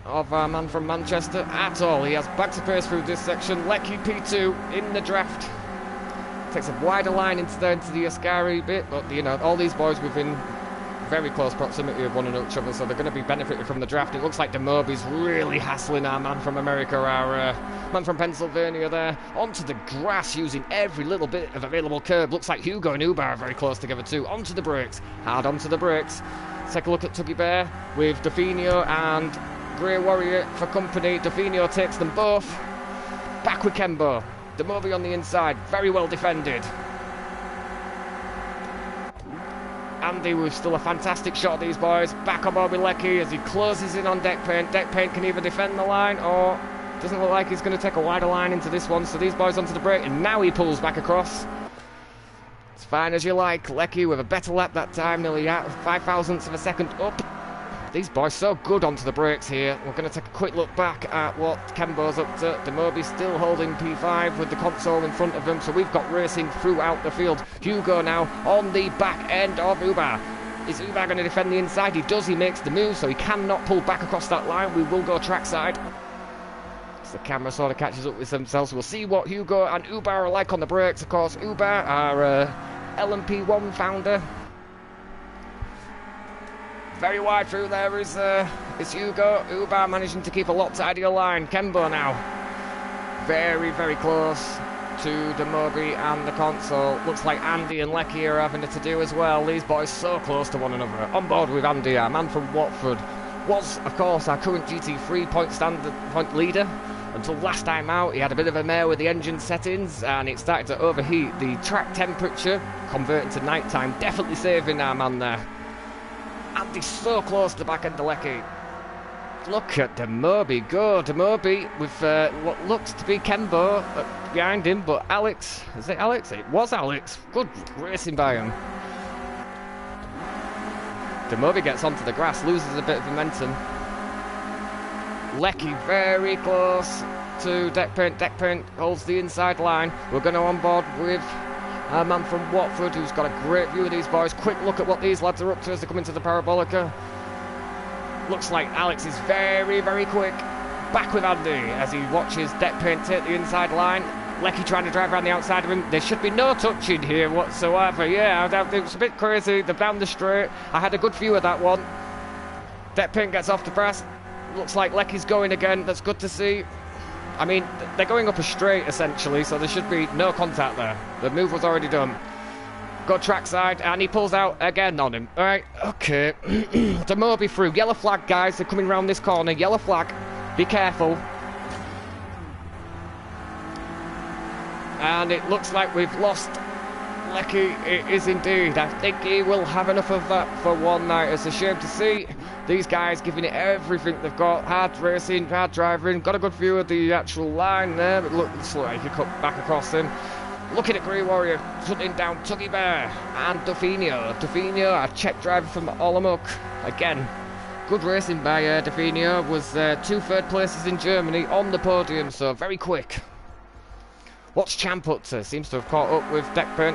our man from Manchester at all. He has back to pace through this section. Lecky P2 in the draft. Takes a wider line into the Ascari bit, but you know, all these boys within very close proximity of one another, so they're going to be benefiting from the draft. It looks like Demobi's really hassling our man from America, our man from Pennsylvania there, onto the grass using every little bit of available curb. Looks like Hugo and Uber are very close together too. Onto the brakes, hard onto the brakes. Take a look at Tuggy Bear with Dafinio and Grey Warrior for company. Dafinio takes them both. Back with Kembo. Demobi on the inside, very well defended. Andy with still a fantastic shot of these boys. Back on board with Lecky as he closes in on Deckpin. Deckpin can either defend the line or doesn't look like he's going to take a wider line into this one. So these boys onto the brake, and now he pulls back across. It's fine as you like. Lecky with a better lap that time, nearly out of 5,000ths of a second up. These boys so good onto the brakes here. We're going to take a quick look back at what Kembo's up to. Demobi still holding P5 with the console in front of him, so we've got racing throughout the field. Hugo now on the back end of Uber. Is Uber going to defend the inside? He does, he makes the move, so he cannot pull back across that line. We will go trackside. So the camera sort of catches up with themselves. We'll see what Hugo and Uber are like on the brakes. Of course, Uber, our LMP1 founder. Very wide through there is Hugo. Uber managing to keep a lot tidier line. Kembo now. Very, very close to Demobi and the console. Looks like Andy and Lecky are having it to do as well. These boys so close to one another. On board with Andy, our man from Watford. Was, of course, our current GT3 point leader. Until last time out, he had a bit of a mare with the engine settings and it started to overheat. The track temperature converting to nighttime, definitely saving our man there. Andy's so close to the back end of Lecky. Look at Demobi go. Demobi with what looks to be Kembo behind him, but Alex, is it Alex? It was Alex. Good racing by him. Demobi gets onto the grass, loses a bit of momentum. Lecky very close to Deckpin. Deckpin holds the inside line. We're going to on board with our man from Watford, who's got a great view of these boys. Quick look at what these lads are up to as they come into the Parabolica. Looks like Alex is very, very quick. Back with Andy as he watches Deckpin take the inside line. Lecky trying to drive around the outside of him. There should be no touching here whatsoever. Yeah, it was a bit crazy. They're down the straight. I had a good view of that one. Deckpin gets off the press. Looks like Lecky's going again. That's good to see. I mean, they're going up a straight, essentially, so there should be no contact there. The move was already done. Go trackside, and he pulls out again on him. Alright, okay. Demobi through. Yellow flag, guys. They're coming round this corner. Yellow flag. Be careful. And it looks like we've lost Lecky. It is indeed. I think he will have enough of that for one night. It's a shame to see these guys giving it everything they've got. Hard racing, hard driving. Got a good view of the actual line there. It looks like he cut back across him. Looking at Grey Warrior, hunting down Tuggy Bear and Dafinio. Dafinio, a Czech driver from Olomouc. Again, good racing by Dafinio. Was 2 third places in Germany on the podium, so very quick. What's Champ up to? Seems to have caught up with Deckburn.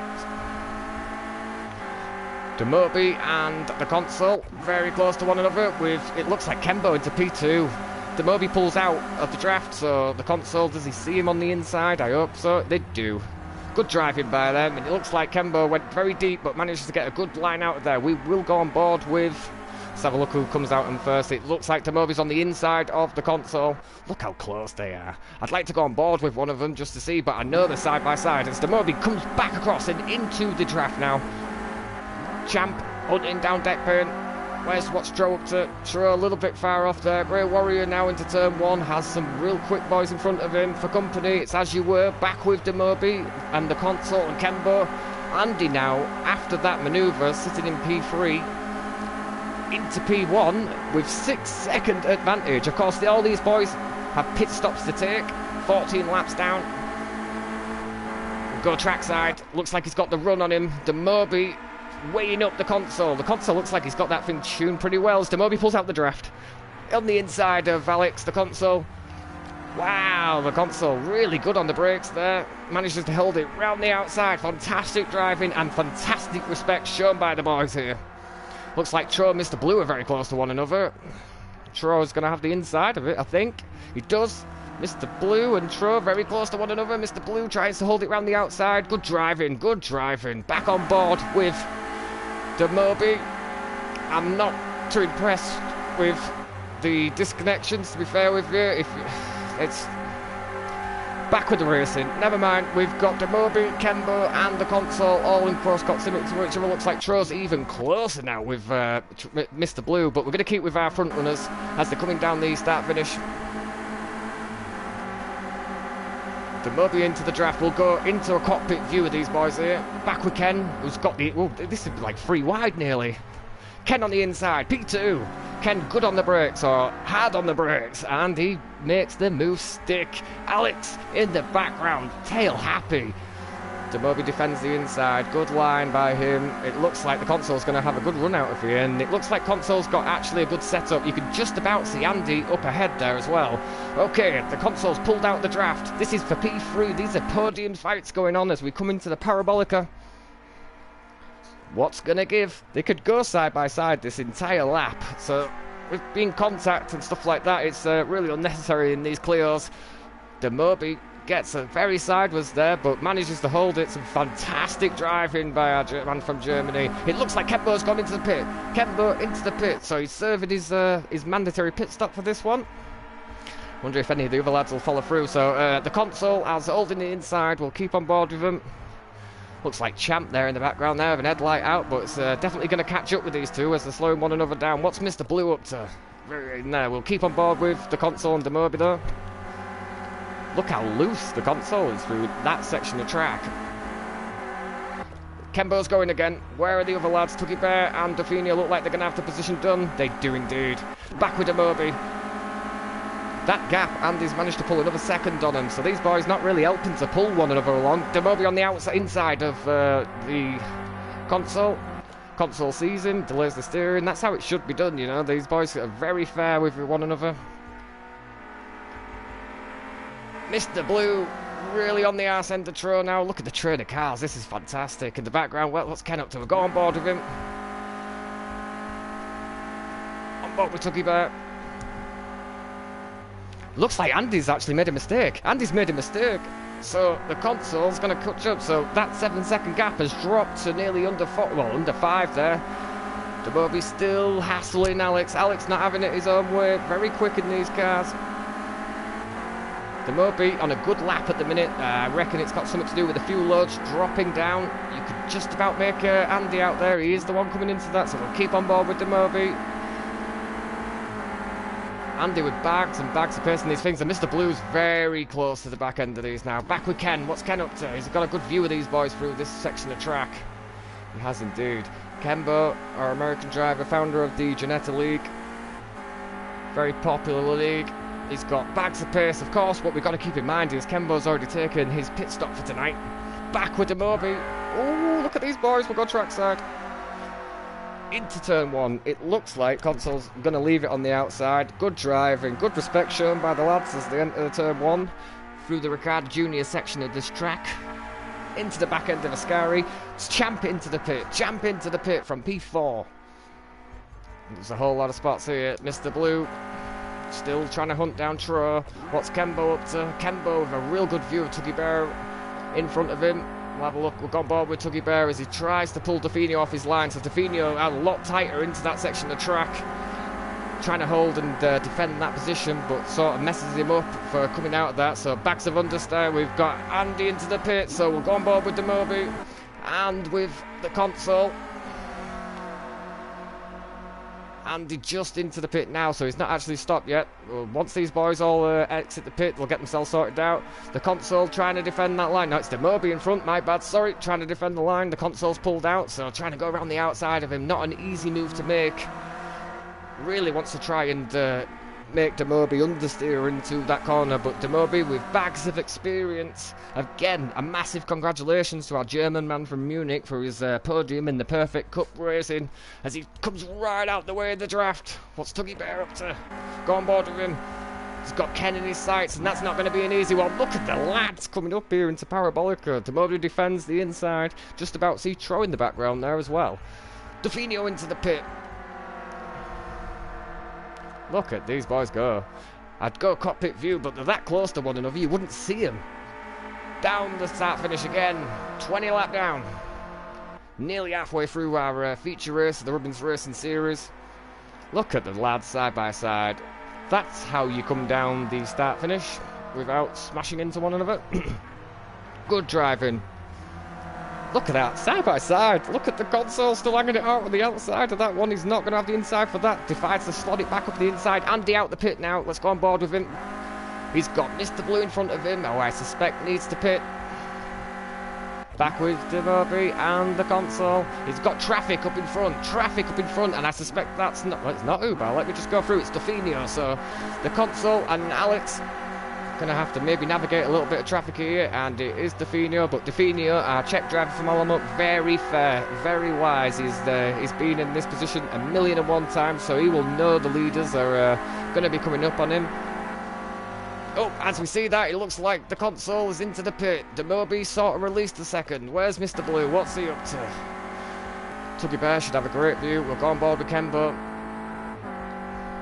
Demobi and the Console very close to one another with, it looks like Kembo into P2. Demobi pulls out of the draft, so the Console, does he see him on the inside? I hope so. They do. Good driving by them, and it looks like Kembo went very deep but managed to get a good line out of there. We will go on board with... Let's have a look who comes out in first. It looks like Demobi's on the inside of the Console. Look how close they are. I'd like to go on board with one of them just to see, but I know they're side by side as Demobi comes back across and into the draft now. Champ hunting down Deckburn. What's Tro up to? Tro a little bit far off there. Grey Warrior now into turn 1. Has some real quick boys in front of him for company. It's As You Were back with Demobi and the Console and Kembo. Andy now, after that manoeuvre, sitting in P3 into P1 with 6-second advantage. Of course, all these boys have pit stops to take. 14 laps down. We'll go trackside. Looks like he's got the run on him. Demobi weighing up the Console. The Console looks like he's got that thing tuned pretty well as Demobi pulls out the draft. On the inside of Alex, the Console. Wow, the Console really good on the brakes there. Manages to hold it round the outside. Fantastic driving and fantastic respect shown by the boys here. Looks like Tro and Mr. Blue are very close to one another. Tro is going to have the inside of it, I think. He does. Mr. Blue and Tro very close to one another. Mr. Blue tries to hold it round the outside. Good driving, good driving. Back on board with Demobi. I'm not too impressed with the disconnections, to be fair with you. It's back with the racing. Never mind, we've got Demobi, Kembo and the Console all in close proximity to each other. Looks like Tro's even closer now with Mr. Blue, but we're going to keep with our front runners as they're coming down the start finish. Demobi into the draft. We'll go into a cockpit view of these boys here. Back with Ken, who's got the... Oh, this is like 3 wide nearly. Ken on the inside, P2. Ken good on the brakes, or hard on the brakes, and he makes the move stick. Alex in the background, tail happy. Demobi defends the inside, good line by him. It looks like the Console's going to have a good run out of here, and it looks like Console's got actually a good setup. You can just about see Andy up ahead there as well. Okay, the Console's pulled out the draft. This is for P3. These are podium fights going on as we come into the Parabolica. What's going to give? They could go side by side this entire lap. So with being contact and stuff like that, it's really unnecessary in these Clios. Demobi gets a very sideways there, but manages to hold it. Some fantastic driving by our man from Germany. It looks like Kembo's gone into the pit. Kembo into the pit, so he's serving his mandatory pit stop for this one. Wonder if any of the other lads will follow through. So the Console, as holding the inside, will keep on board with them. Looks like Champ there in the background there with an headlight out, but it's definitely going to catch up with these two as they're slowing one another down. What's Mr. Blue up to? No, we'll keep on board with the Console and Demobi though. Look how loose the Console is through that section of track. Kembo's going again. Where are the other lads? Tuggy Bear and Dafinio look like they're going to have the position done. They do indeed. Back with Demobi. That gap, Andy's managed to pull another second on him, so these boys not really helping to pull one another along. Demobi on the outside, inside of the Console. Console sees him, delays the steering. That's how it should be done, you know. These boys are very fair with one another. Mr. Blue really on the arse end of Tro now. Look at the train of cars. This is fantastic. In the background, well, what's Ken up to? We'll go on board with him. On board with Tuggy Bear. Looks like Andy's actually made a mistake. Andy's made a mistake. So the Console's going to catch up. So that 7-second gap has dropped to nearly under 5 there. Demobi still hassling Alex. Alex not having it his own way. Very quick in these cars. Demoby on a good lap at the minute. I reckon it's got something to do with the fuel loads dropping down. You could just about make Andy out there. He is the one coming into that, so we'll keep on board with Demoby. Andy with bags and bags of pace in these things, and Mr. Blue's very close to the back end of these now. Back with Ken. What's Ken up to? He's got a good view of these boys through this section of track. He has indeed. Kembo, our American driver, founder of the Ginetta League. Very popular league. He's got bags of pace, of course. What we've got to keep in mind is Kembo's already taken his pit stop for tonight. Back with Demoby. Oh, look at these boys. We'll go trackside. Into turn 1. It looks like Console's going to leave it on the outside. Good driving, good respect shown by the lads as they enter turn 1 through the Ricciardo Junior section of this track. Into the back end of Ascari. Champ into the pit from P4. There's a whole lot of spots here. Mr. Blue still trying to hunt down Tro. What's Kembo up to? Kembo with a real good view of Tuggy Bear in front of him. We'll have a look. We'll go on board with Tuggy Bear as he tries to pull Definio off his line. So Definio a lot tighter into that section of track, trying to hold and defend that position, but sort of messes him up for coming out of that. So backs of understeer. We've got Andy into the pit, so we'll go on board with Demoby and with the Console. Andy just into the pit now, so he's not actually stopped yet. Once these boys all exit the pit, they'll get themselves sorted out. The Console trying to defend that line. No, it's Demoby in front, my bad, sorry. Trying to defend the line. The Console's pulled out, so trying to go around the outside of him. Not an easy move to make. Really wants to try and make Demoby understeer into that corner, but Demoby with bags of experience. Again, a massive congratulations to our German man from Munich for his podium in the Perfect Cup racing as he comes right out the way of the draft. What's Tuggy Bear up to? Go on board with him. He's got Ken in his sights, and that's not going to be an easy one. Look at the lads coming up here into Parabolica. Demoby defends the inside. Just about see Tro in the background there as well. Definio into the pit. Look at these boys go. I'd go cockpit view, but they're that close to one another, you wouldn't see them. Down the start finish again. 20 lap down. Nearly halfway through our feature race of the Robbins Racing Series. Look at the lads side by side. That's how you come down the start finish without smashing into one another. Good driving. Look at that, side by side. Look at the Console still hanging it out on the outside of that one. He's not going to have the inside for that. Decides to slot it back up the inside. Andy out the pit now. Let's go on board with him. He's got Mr. Blue in front of him, who I suspect needs to pit. Back with Demoby and the Console. He's got traffic up in front. And I suspect that's not... Well, it's not Uber. Let me just go through. It's Definio. So the Console and Alex gonna have to maybe navigate a little bit of traffic here, and it is Definio, but Definio, our Czech driver from Olomouc, very fair, very wise. He's been in this position 1,000,001 times, so he will know the leaders are going to be coming up on him. Oh, as we see that, it looks like the Console is into the pit. Demoby sort of released a second. Where's Mr. Blue? What's he up to? Tuggy Bear should have a great view. We'll go on board with Kembo.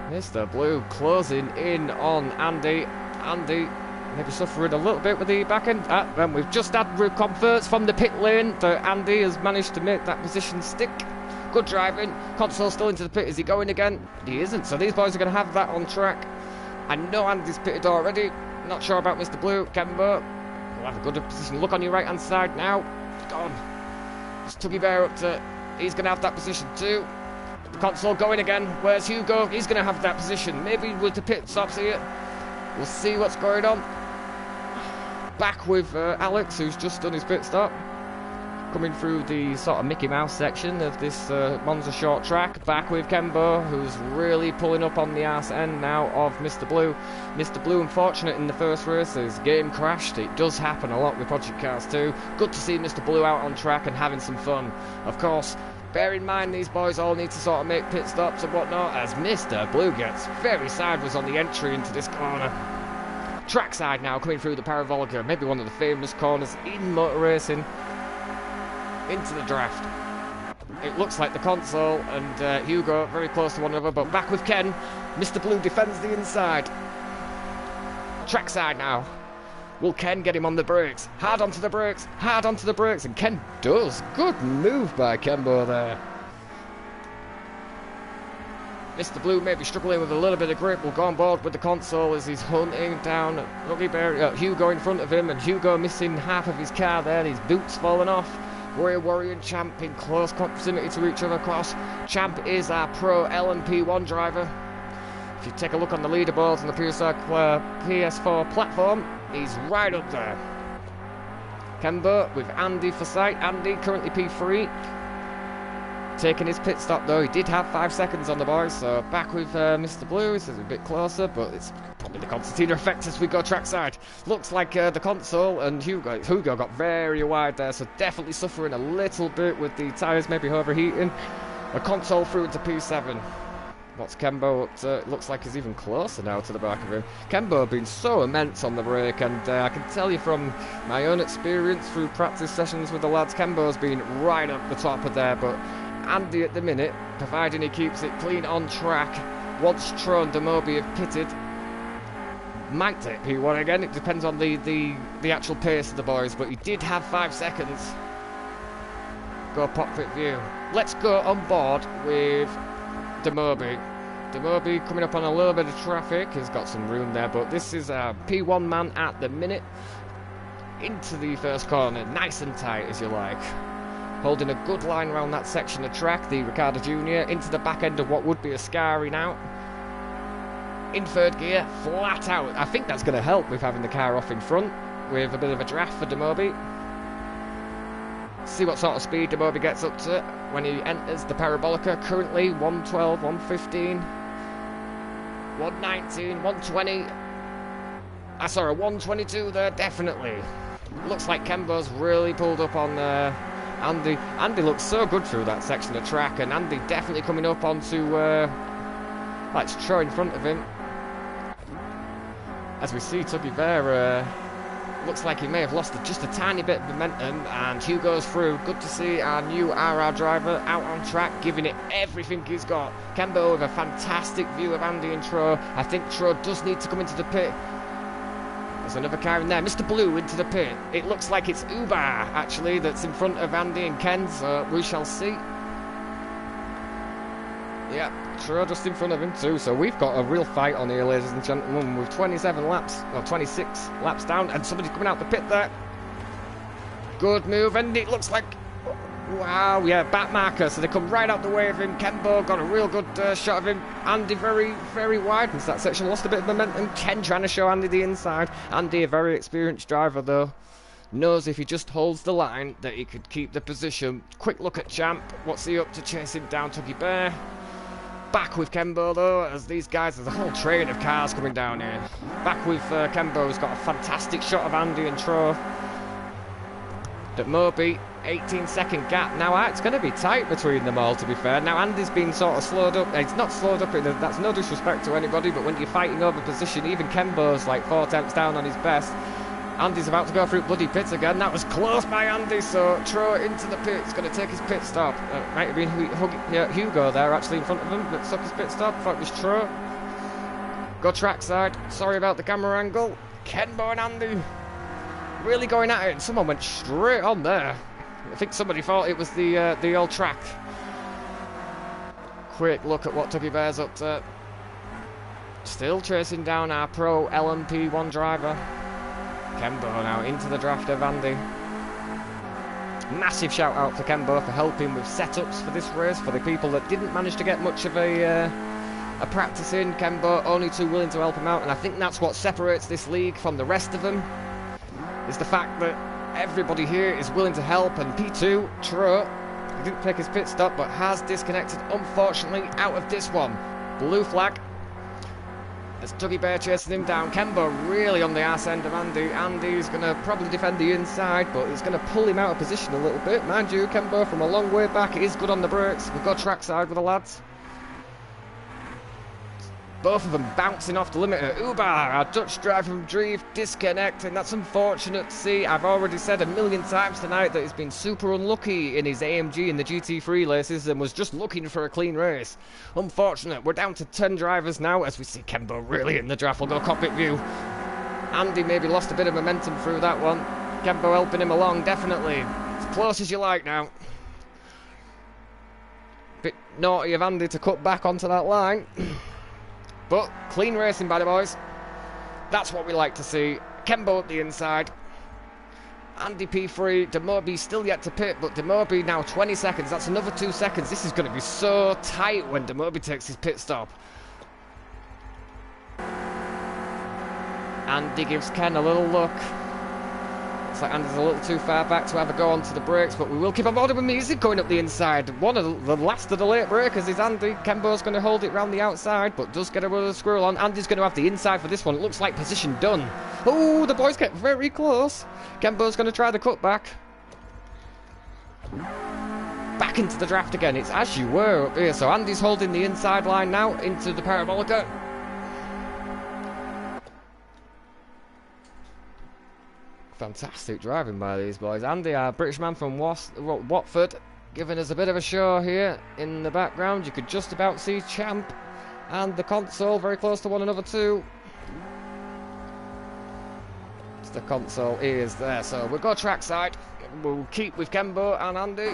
Mr. Blue closing in on Andy. Andy maybe suffering a little bit with the back end. And we've just had converts from the pit lane that Andy has managed to make that position stick. Good driving. Console still into the pit. Is he going again? He isn't. So these boys are going to have that on track. I know Andy's pitted already. Not sure about Mr. Blue. Kembo will have a good position. Look on your right hand side now. Gone. It's Tuggy Bear up to. He's going to have that position too. The Console going again. Where's Hugo? He's going to have that position. Maybe with the pit stops here. We'll see what's going on. Back with Alex, who's just done his pit stop. Coming through the sort of Mickey Mouse section of this Monza short track. Back with Kembo, who's really pulling up on the arse end now of Mr. Blue. Mr. Blue, unfortunate in the first race, his game crashed. It does happen a lot with Project Cars too. Good to see Mr. Blue out on track and having some fun. Of course, bear in mind these boys all need to sort of make pit stops and whatnot, as Mr. Blue gets very sideways on the entry into this corner. Trackside now, coming through the Parabolica, maybe one of the famous corners in motor racing. Into the draft. It looks like the Console and Hugo very close to one another, but back with Ken. Mr. Blue defends the inside. Trackside now. Will Ken get him on the brakes? Hard onto the brakes, and Ken does. Good move by Kembo there. Mr. Blue may be struggling with a little bit of grip. Will go on board with the console as he's hunting down Huggy Bear, Hugo in front of him, and Hugo missing half of his car there, and his boots falling off. Warrior and Champ in close proximity to each other. Of course, Champ is our pro LMP1 driver. If you take a look on the leaderboards on the PS4 platform, he's right up there. Kembo with Andy for sight. Andy currently P3. Taking his pit stop though. He did have 5 seconds on the boys, so back with Mr. Blue. This is a bit closer, but it's probably the concertina effect as we go trackside. Looks like the console and Hugo got very wide there, so definitely suffering a little bit with the tyres maybe overheating. A console through into P7. What's Kembo up to? It looks like he's even closer now to the back of him. Kembo been so immense on the brake, and I can tell you from my own experience through practice sessions with the lads, Kembo's been right up the top of there, but Andy at the minute, providing he keeps it clean on track, once Tro and Demobi have pitted, might take P1 again. It depends on the actual pace of the boys, but he did have 5 seconds. Go pop fit view. Let's go on board with Demobi. Demobi coming up on a little bit of traffic. He's got some room there, but this is a P1 man at the minute. Into the first corner, nice and tight as you like. Holding a good line around that section of track, the Ricardo Jr. into the back end of what would be a Scari now. In third gear, flat out. I think that's going to help with having the car off in front, with a bit of a draft for Demobi. See what sort of speed Demobi gets up to when he enters the Parabolica. Currently 112, 115, 119, 120. I saw a 122 there, definitely. Looks like Kembo's really pulled up on Andy. Andy looks so good through that section of track, and Andy definitely coming up onto that's Tro in front of him. As we see Tuggy Bear, looks like he may have lost just a tiny bit of momentum, and Hugo's through. Good to see our new RR driver out on track, giving it everything he's got. Kembo with a fantastic view of Andy and Tro. I think Tro does need to come into the pit. There's another car in there. Mr. Blue into the pit. It looks like it's Uber, actually, that's in front of Andy and Ken, so we shall see. Yeah, Tro just in front of him too, so we've got a real fight on here, ladies and gentlemen, with 27 laps, or 26 laps down, and somebody's coming out the pit there. Good move, and it looks like, wow, yeah, back marker, so they come right out the way of him. Kembo got a real good shot of him. Andy very, very wide into that section, lost a bit of momentum. Ken trying to show Andy the inside. Andy, a very experienced driver though, knows if he just holds the line that he could keep the position. Quick look at Champ, what's he up to, chasing down Tuggy Bear. Back with Kembo though, as these guys, there's a whole train of cars coming down here. Back with Kembo, who's got a fantastic shot of Andy and Tro. Demobi, 18-second gap. Now it's going to be tight between them all, to be fair. Now Andy's been sort of slowed up. It's not slowed up, that's no disrespect to anybody, but when you're fighting over position, even Kembo's like 4 tenths down on his best. Andy's about to go through bloody pits again. That was close by Andy, so Tro into the pit. He's going to take his pit stop. Might have been Hugo there actually in front of him that took his pit stop. I thought it was Tro. Go trackside. Sorry about the camera angle. Kembo and Andy really going at it. Someone went straight on there. I think somebody thought it was the old track. Quick look at what Tuggy Bear's up to. Still chasing down our pro LMP1 driver. Kembo now into the draft of Andy. Massive shout out for Kembo for helping with setups for this race. For the people that didn't manage to get much of a practice in, Kembo only too willing to help him out, and I think that's what separates this league from the rest of them, is the fact that everybody here is willing to help. And P2, Tro, he didn't take his pit stop but has disconnected, unfortunately, out of this one. Blue flag. As Tuggy Bear chasing him down. Kembo really on the arse end of Andy. Andy's going to probably defend the inside, but he's going to pull him out of position a little bit. Mind you, Kembo from a long way back is good on the brakes. We've got trackside with the lads. Both of them bouncing off the limiter. Uber, our Dutch driver from Dreve, disconnecting. That's unfortunate to see. I've already said a million times tonight that he's been super unlucky in his AMG in the GT3 races and was just looking for a clean race. Unfortunate. We're down to 10 drivers now as we see Kembo really in the draft. We'll go cockpit view. Andy maybe lost a bit of momentum through that one. Kembo helping him along, definitely. As close as you like now. Bit naughty of Andy to cut back onto that line. But clean racing by the boys. That's what we like to see. Kembo at the inside. Andy P3, Demoby still yet to pit, but Demoby now 20 seconds. That's another 2 seconds. This is going to be so tight when Demoby takes his pit stop. Andy gives Ken a little look. Looks like Andy's a little too far back to have a go onto the brakes, but we will keep on board with music going up the inside. One of the last of the late breakers is Andy. Kembo's going to hold it round the outside, but does get a bit of squirrel on. Andy's going to have the inside for this one. It looks like position done. Oh, the boys get very close. Kembo's going to try the cutback. Back into the draft again. It's as you were up here. So Andy's holding the inside line now into the Parabolica. Fantastic driving by these boys. Andy, our British man from Watford, giving us a bit of a show here in the background. You could just about see Champ and the console very close to one another too. It's the console is there, so we'll go trackside. We'll keep with Kembo and Andy,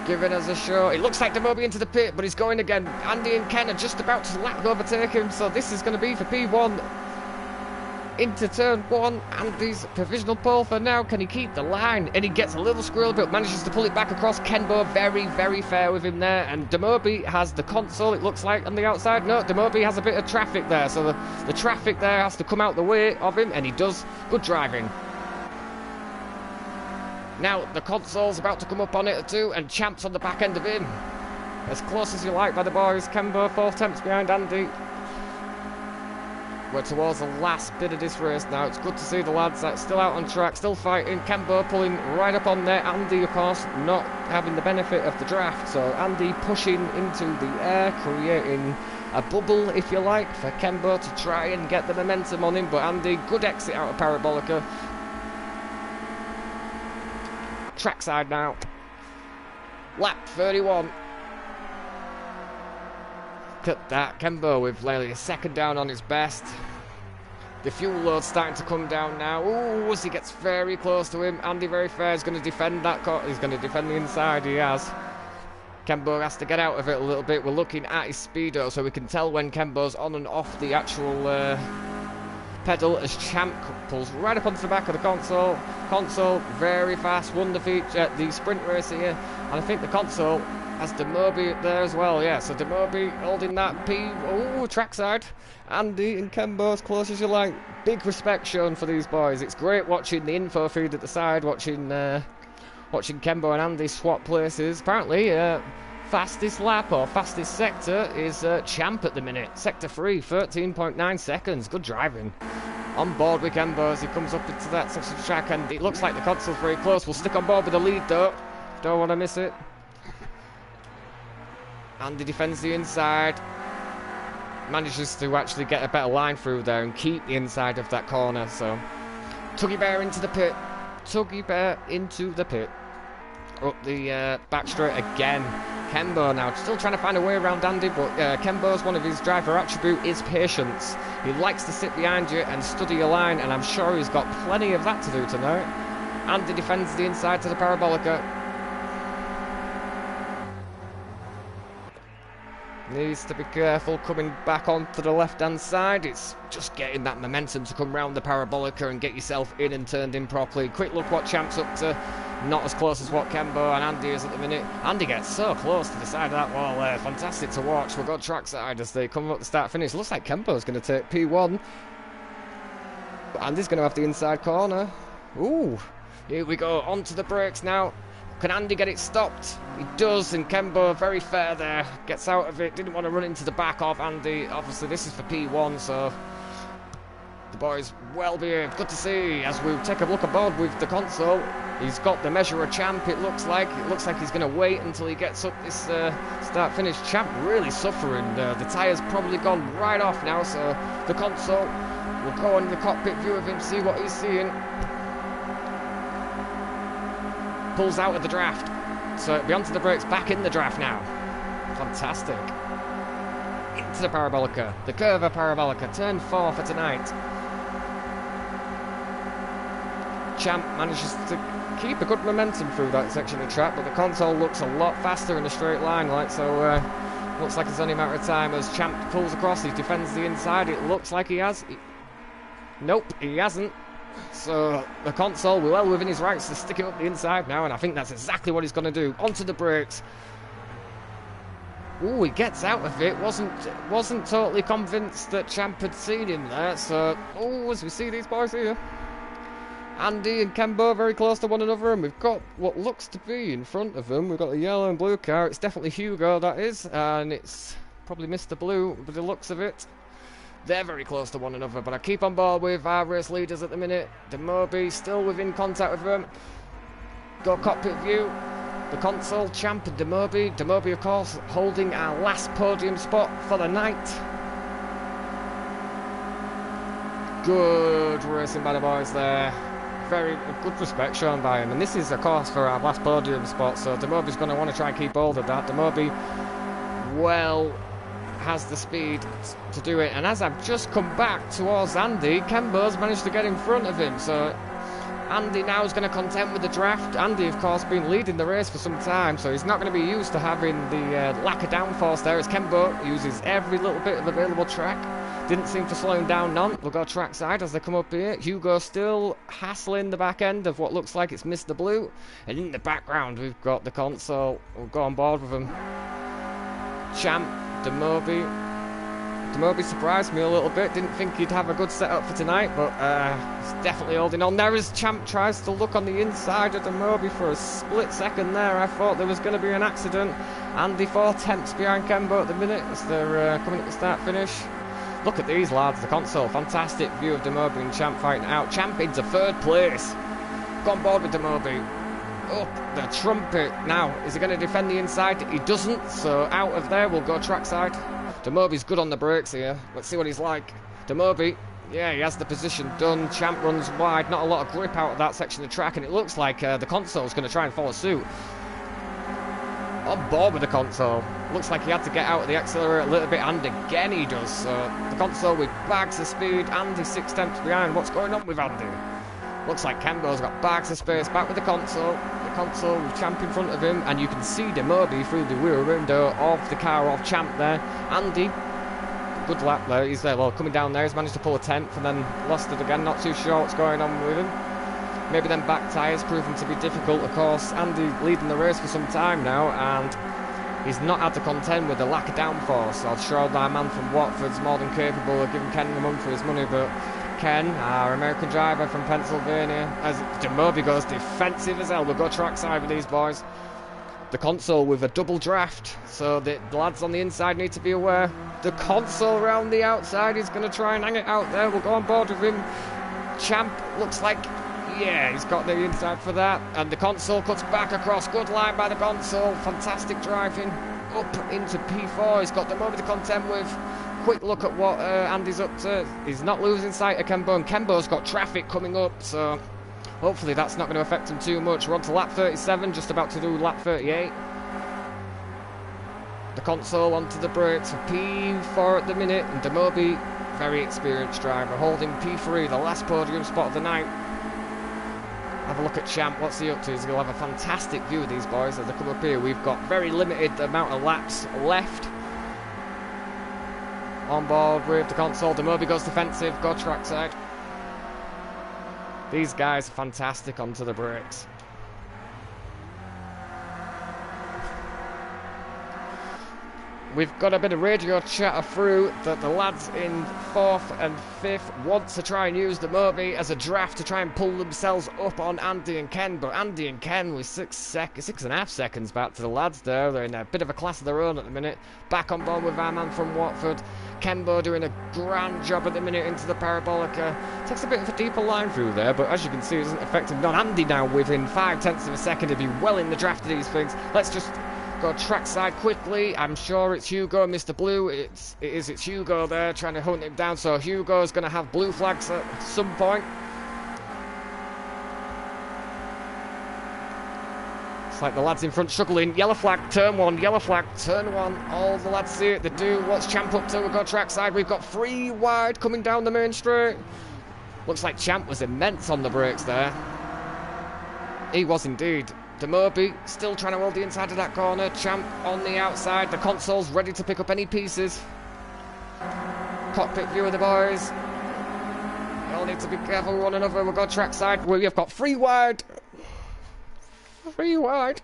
giving us a show. It looks like Demoby into the pit, but he's going again. Andy and Ken are just about to overtake him, so this is going to be for P1. Into turn 1, Andy's provisional pole for now. Can he keep the line? And he gets a little squirrel, but manages to pull it back across. Kembo very, very fair with him there. And Demoby has the console, it looks like, on the outside. No, Demoby has a bit of traffic there, so the traffic there has to come out the way of him, and he does. Good driving. Now, the console's about to come up on it too, and Champ's on the back end of him. As close as you like by the boys. Kembo 4 tenths behind Andy. We're towards the last bit of this race now. It's good to see the lads still out on track, still fighting. Kembo pulling right up on there. Andy, of course, not having the benefit of the draft. So Andy pushing into the air, creating a bubble, if you like, for Kembo to try and get the momentum on him. But Andy, good exit out of Parabolica. Trackside now. Lap 31. Look at that, Kembo with nearly a second down on his best. The fuel load's starting to come down now. Ooh, as he gets very close to him. Andy very fair is going to defend that. He's going to defend the inside, he has. Kembo has to get out of it a little bit. We're looking at his speedo so we can tell when Kembo's on and off the actual pedal as Champ pulls right up onto the back of the console. Console, very fast, won the feature, the sprint race here. And I think the console has Demoby there as well, yeah. So Demoby holding that trackside. Andy and Kembo as close as you like. Big respect shown for these boys. It's great watching the info feed at the side, watching Kembo and Andy swap places. Apparently, fastest lap or fastest sector is Champ at the minute. Sector 3, 13.9 seconds. Good driving. On board with Kembo as he comes up into that section of track, and it looks like the console's very close. We'll stick on board with the lead though. Don't want to miss it. Andy defends the inside. Manages to actually get a better line through there and keep the inside of that corner. So, Tuggy Bear into the pit. Tuggy Bear into the pit. Up the back straight again. Kembo now still trying to find a way around Andy, but Kembo's one of his driver attribute is patience. He likes to sit behind you and study your line, and I'm sure he's got plenty of that to do tonight. Andy defends the inside to the Parabolica. Needs to be careful coming back onto the left-hand side. It's just getting that momentum to come round the Parabolica and get yourself in and turned in properly. Quick look what Champ's up to. Not as close as what Kembo and Andy is at the minute. Andy gets so close to the side of that wall there. Fantastic to watch. We've got trackside as they come up the start-finish. Looks like Kembo's going to take P1. But Andy's going to have the inside corner. Ooh. Here we go. Onto the brakes now. Can Andy get it stopped? He does, and Kembo very fair there. Gets out of it. Didn't want to run into the back of Andy. Obviously, this is for P1, so the boys well behaved. Good to see as we take a look aboard with the console. He's got the measure of Champ, it looks like. It looks like he's going to wait until he gets up this start-finish. Champ really suffering. The tyre's probably gone right off now, so the console will go on the cockpit view of him, see what he's seeing. Pulls out of the draft, so it'll be onto the brakes, back in the draft now. Fantastic. Into the Parabolica, the Curva Parabolica, turn 4 for tonight. Champ manages to keep a good momentum through that section of track, but the Console looks a lot faster in a straight line, like, so looks like it's only a matter of time as Champ pulls across, he defends the inside, it looks like he has. Nope, he hasn't. So the Console, well within his rights to stick it up the inside now, and I think that's exactly what he's going to do. Onto the brakes. Ooh, he gets out of it. Wasn't totally convinced that Champ had seen him there. So, oh, as we see these boys here, Andy and Kembo very close to one another, and we've got what looks to be in front of them. We've got the yellow and blue car. It's definitely Hugo, that is, and it's probably Mr. Blue by the looks of it. They're very close to one another, but I keep on board with our race leaders at the minute. Demobi still within contact with them. Go cockpit view. The Console, Champ and Demobi. Demobi, of course, holding our last podium spot for the night. Good racing by the boys there. Very good respect shown by him. And this is, of course, for our last podium spot, so Demobi's going to want to try and keep hold of that. Demobi, well, has the speed to do it. And as I've just come back towards Andy, Kembo's managed to get in front of him. So Andy now is going to contend with the draft. Andy, of course, been leading the race for some time, so he's not going to be used to having the lack of downforce there, as Kembo uses every little bit of available track. Didn't seem to slow him down none. We'll go trackside as they come up here. Hugo still hassling the back end of what looks like it's Mr. Blue. And in the background, we've got the Console. We'll go on board with them. Champ, Demobi. Demobi surprised me a little bit. Didn't think he'd have a good setup for tonight, but he's definitely holding on. There as Champ tries to look on the inside of Demobi for a split second there. I thought there was going to be an accident. Andy 4/10 behind Kembo at the minute as they're coming at the start-finish. Look at these lads, the Console. Fantastic view of Demobi and Champ fighting out. Champ into third place. Go on board with Demobi. Up the trumpet. Now, is he going to defend the inside? He doesn't, so out of there we'll go trackside. Demobi's good on the brakes here. Let's see what he's like. Demobi, yeah, he has the position done. Champ runs wide. Not a lot of grip out of that section of track, and it looks like the Console's going to try and follow suit. On board with the Console. Looks like he had to get out of the accelerator a little bit, and again he does. So the Console with bags of speed. Andy 6/10 behind. What's going on with Andy? Looks like Kembo's got bags of space. Back with the Console. The Console with Champ in front of him, and you can see Demobi through the rear window of the car of Champ there. Andy, good lap there. He's there. Well, coming down there, he's managed to pull a 10th and then lost it again. Not too sure what's going on with him. Maybe them back tyres proving to be difficult. Of course, Andy leading the race for some time now, and he's not had to contend with the lack of downforce. I'm sure our man from Watford's more than capable of giving Ken the run for his money, but Ken, our American driver from Pennsylvania, as Demobi goes defensive as hell. We'll go trackside with these boys. The Console with a double draft, so the lads on the inside need to be aware. The Console around the outside is going to try and hang it out there. We'll go on board with him. Champ looks like, yeah, he's got the inside for that. And the Console cuts back across. Good line by the Console. Fantastic driving up into P4. He's got Demobi to contend with. Quick look at what Andy's up to. He's not losing sight of Kembo, and Kembo's got traffic coming up, so hopefully that's not going to affect him too much. We're on to lap 37, just about to do lap 38. The Console onto the brakes for P4 at the minute, and Demobi, very experienced driver, holding P3, the last podium spot of the night. Have a look at Champ. What's he up to? He'll have a fantastic view of these boys as they come up here. We've got very limited amount of laps left. On board with the Console. Demobi goes defensive. Go trackside. These guys are fantastic onto the brakes. We've got a bit of radio chatter through that the lads in 4th and 5th want to try and use Demobi as a draft to try and pull themselves up on Andy and Ken, but Andy and Ken with 6.5 seconds back to the lads there. They're in a bit of a class of their own at the minute. Back on board with our man from Watford. Kembo doing a grand job at the minute into the Parabolica. Takes a bit of a deeper line through there, but as you can see, it doesn't affect him none. Andy now within 0.5 of a second to be well in the draft of these things. Let's just go trackside quickly. I'm sure it's Hugo and Mr. Blue. It's Hugo there trying to hunt him down. So Hugo's going to have blue flags at some point. It's like the lads in front struggling. Yellow flag, turn 1, yellow flag, turn 1. All the lads see it, they do. What's Champ up to? We've got trackside. We've got 3 wide coming down the main straight. Looks like Champ was immense on the brakes there. He was indeed. Demoby still trying to hold the inside of that corner. Champ on the outside. The console's ready to pick up any pieces. Cockpit view of the boys. We all need to be careful with one another. We'll go trackside. We have got 3 wide. 3 wide.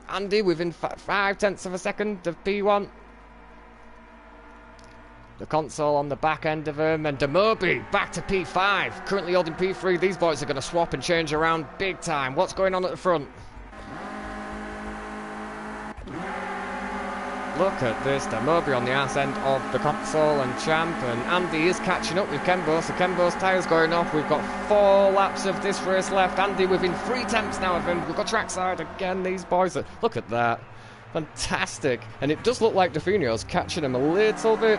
Andy within 5/10 of a second of P1. The console on the back end of him, and Demoby back to P5, currently holding P3. These boys are going to swap and change around big time. What's going on at the front? Look at this, Demoby on the arse end of the console and Champ, and Andy is catching up with Kembo, so Kembo's tyres going off. We've got 4 laps of this race left. Andy within 3 temps now of him. We've got trackside again. These boys are, look at that, fantastic. And it does look like Definio's catching him a little bit.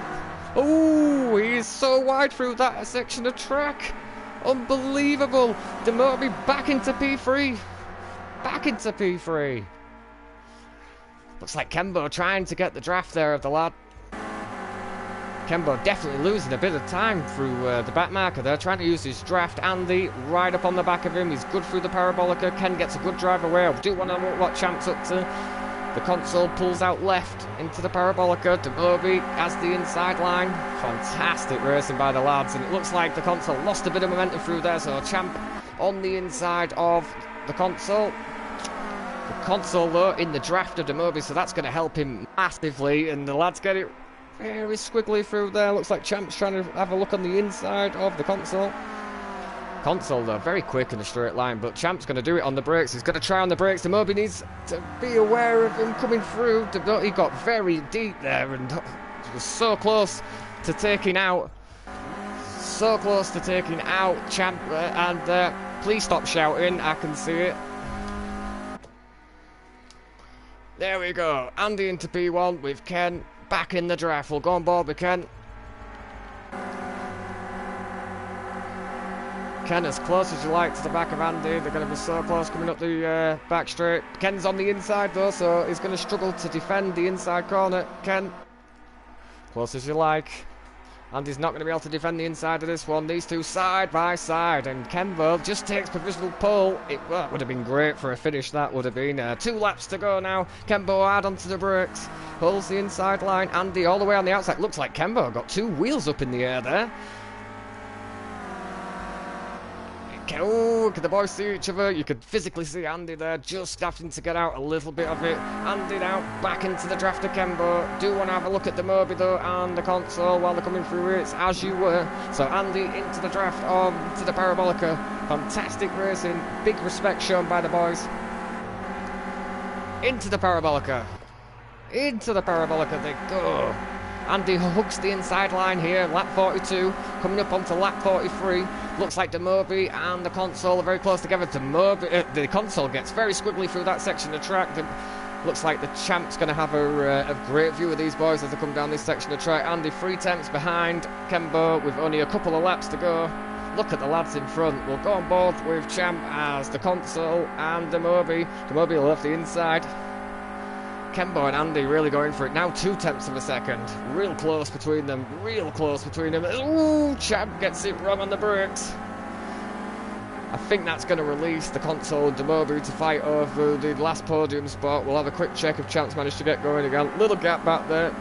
Oh, he's so wide through that section of track. Unbelievable. Demoby back into P3. Back into P3. Looks like Kembo trying to get the draft there of the lad. Kembo definitely losing a bit of time through the back marker there, trying to use his draft. Andy right up on the back of him. He's good through the parabolica. Ken gets a good drive away. I do want to know what Champ's up to. The console pulls out left into the parabolica. Demoby has the inside line. Fantastic racing by the lads. And it looks like the console lost a bit of momentum through there. So Champ on the inside of the console. The console, though, in the draft of Demoby, so that's going to help him massively. And the lads get it very squiggly through there. Looks like Champ's trying to have a look on the inside of the console. Console, though, very quick in a straight line, but Champ's going to do it on the brakes. He's going to try on the brakes. Demoby needs to be aware of him coming through. He got very deep there and was so close to taking out. So close to taking out Champ. And please stop shouting. I can see it. There we go. Andy into P1 with Ken back in the draft. We'll go on board with Ken. Ken as close as you like to the back of Andy. They're going to be so close coming up the back straight. Ken's on the inside though, so he's going to struggle to defend the inside corner. Ken, close as you like. Andy's not going to be able to defend the inside of this one. These two side by side, and Kembo just takes provisional pole. It would have been great for a finish, that would have been. 2 laps to go now. Kembo hard onto the brakes, holds the inside line. Andy all the way on the outside. Looks like Kembo got 2 wheels up in the air there. Oh, can the boys see each other? You could physically see Andy there, just having to get out a little bit of it. Andy now back into the draft of Kembo. Do want to have a look at Demoby though, and the console while they're coming through it, as you were. So Andy into the draft to the parabolica. Fantastic racing, big respect shown by the boys. Into the parabolica. Into the parabolica they go. Andy hooks the inside line here, lap 42, coming up onto lap 43. Looks like Demoby and the console are very close together. The console gets very squiggly through that section of track. Looks like the Champ's going to have a great view of these boys as they come down this section of track. Andy 3 temps behind Kembo with only a couple of laps to go. Look at the lads in front. We'll go on board with Champ as the console and Demoby. Demoby will have the inside. Kembo and Andy really going for it now. 2 tenths of a second. Real close between them. Real close between them. Ooh, Champ gets it wrong on the brakes. I think that's going to release the console and Demoby to fight over the last podium spot. We'll have a quick check if Champ's managed to get going again. Little gap back there.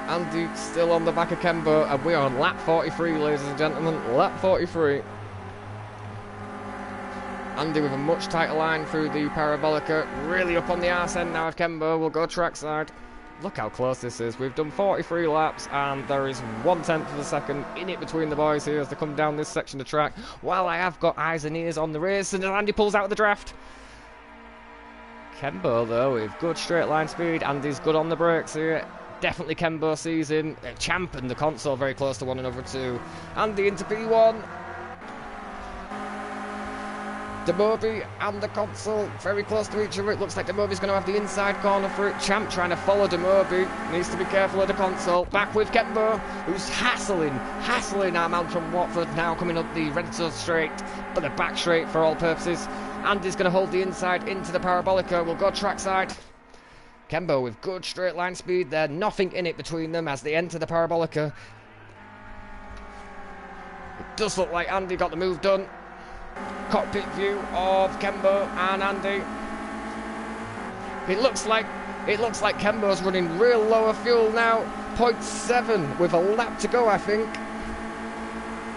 Andy still on the back of Kembo, and we are on lap 43, ladies and gentlemen. Lap 43. Andy with a much tighter line through the parabolica, really up on the arse end now of Kembo. We'll go trackside. Look how close this is. We've done 43 laps and there is 1/10 of a second in it between the boys here as they come down this section of track. While I have got eyes and ears on the race, and Andy pulls out of the draft. Kembo though with good straight line speed. Andy's good on the brakes here. Definitely Kembo sees him. Champ and the console very close to one another too. Andy into P1. Demoby and the console very close to each other. It looks like Demoby's going to have the inside corner for it. Champ trying to follow Demoby. Needs to be careful of the console. Back with Kembo, who's hassling our man from Watford now coming up the Redstone straight, but the back straight for all purposes. Andy's going to hold the inside into the parabolica. We'll go trackside. Kembo with good straight line speed there. Nothing in it between them as they enter the parabolica. It does look like Andy got the move done. Cockpit view of Kembo and Andy. It looks like Kembo's running real low of fuel now. 0.7 with a lap to go, I think.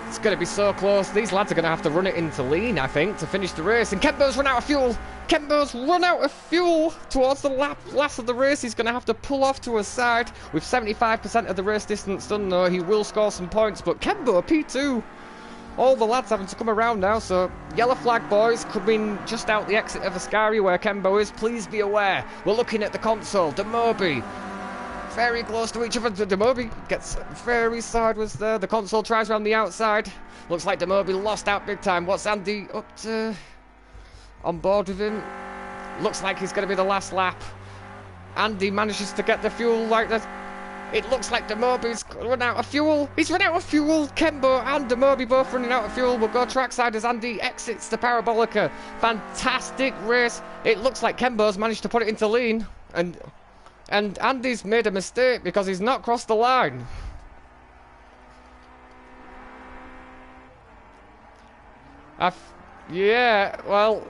It's going to be so close. These lads are going to have to run it into lean, I think, to finish the race. And Kembo's run out of fuel. Kembo's run out of fuel towards the last of the race. He's going to have to pull off to a side. With 75% of the race distance done, though, he will score some points. But Kembo, P2. All the lads having to come around now, so yellow flag, boys, coming just out the exit of Ascari where Kembo is. Please be aware. We're looking at the console. Demobi. Very close to each other. Demobi gets very sideways there. The console tries around the outside. Looks like Demobi lost out big time. What's Andy up to? On board with him. Looks like he's going to be the last lap. Andy manages to get the fuel like that. It looks like Demobi's run out of fuel. He's run out of fuel. Kembo and Demobi both running out of fuel. We'll go trackside as Andy exits the Parabolica. Fantastic race. It looks like Kembo's managed to put it into lean. And Andy's made a mistake because he's not crossed the line. Yeah, well.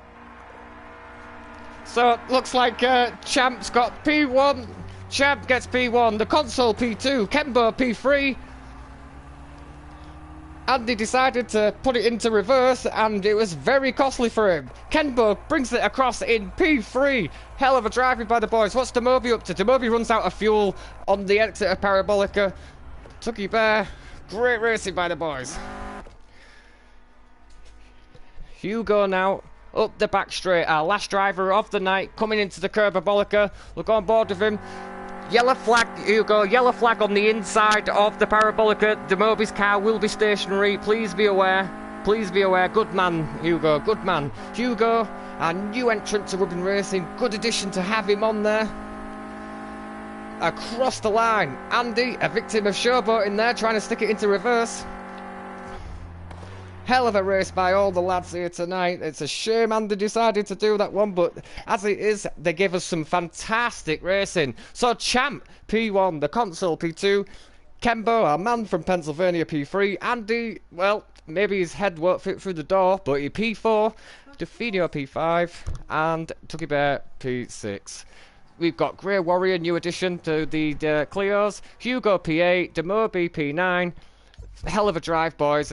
So it looks like Champ's got P1. Champ gets P1, the console P2, Kembo P3. Andy decided to put it into reverse and it was very costly for him. Kembo brings it across in P3. Hell of a driving by the boys. What's Demobi up to? Demobi runs out of fuel on the exit of Parabolica. Tucky Bear, great racing by the boys. Hugo now up the back straight, our last driver of the night coming into the Parabolica. We'll go on board with him. Yellow flag, Hugo, yellow flag on the inside of the Parabolica. Demobi's car will be stationary. Please be aware. Please be aware. Good man, Hugo. Good man. Hugo, our new entrant to Rubbin Racing. Good addition to have him on there. Across the line. Andy, a victim of showboating there, trying to stick it into reverse. Hell of a race by all the lads here tonight. It's a shame Andy decided to do that one, but as it is, they give us some fantastic racing. So Champ, P1, the console P2, Kembo, our man from Pennsylvania, P3, Andy, well, maybe his head won't fit through the door, but he P4, Definio P5, and Tucky Bear P6. We've got Grey Warrior, new addition to the Clios, Hugo P8, Demobi P9. Hell of a drive, boys.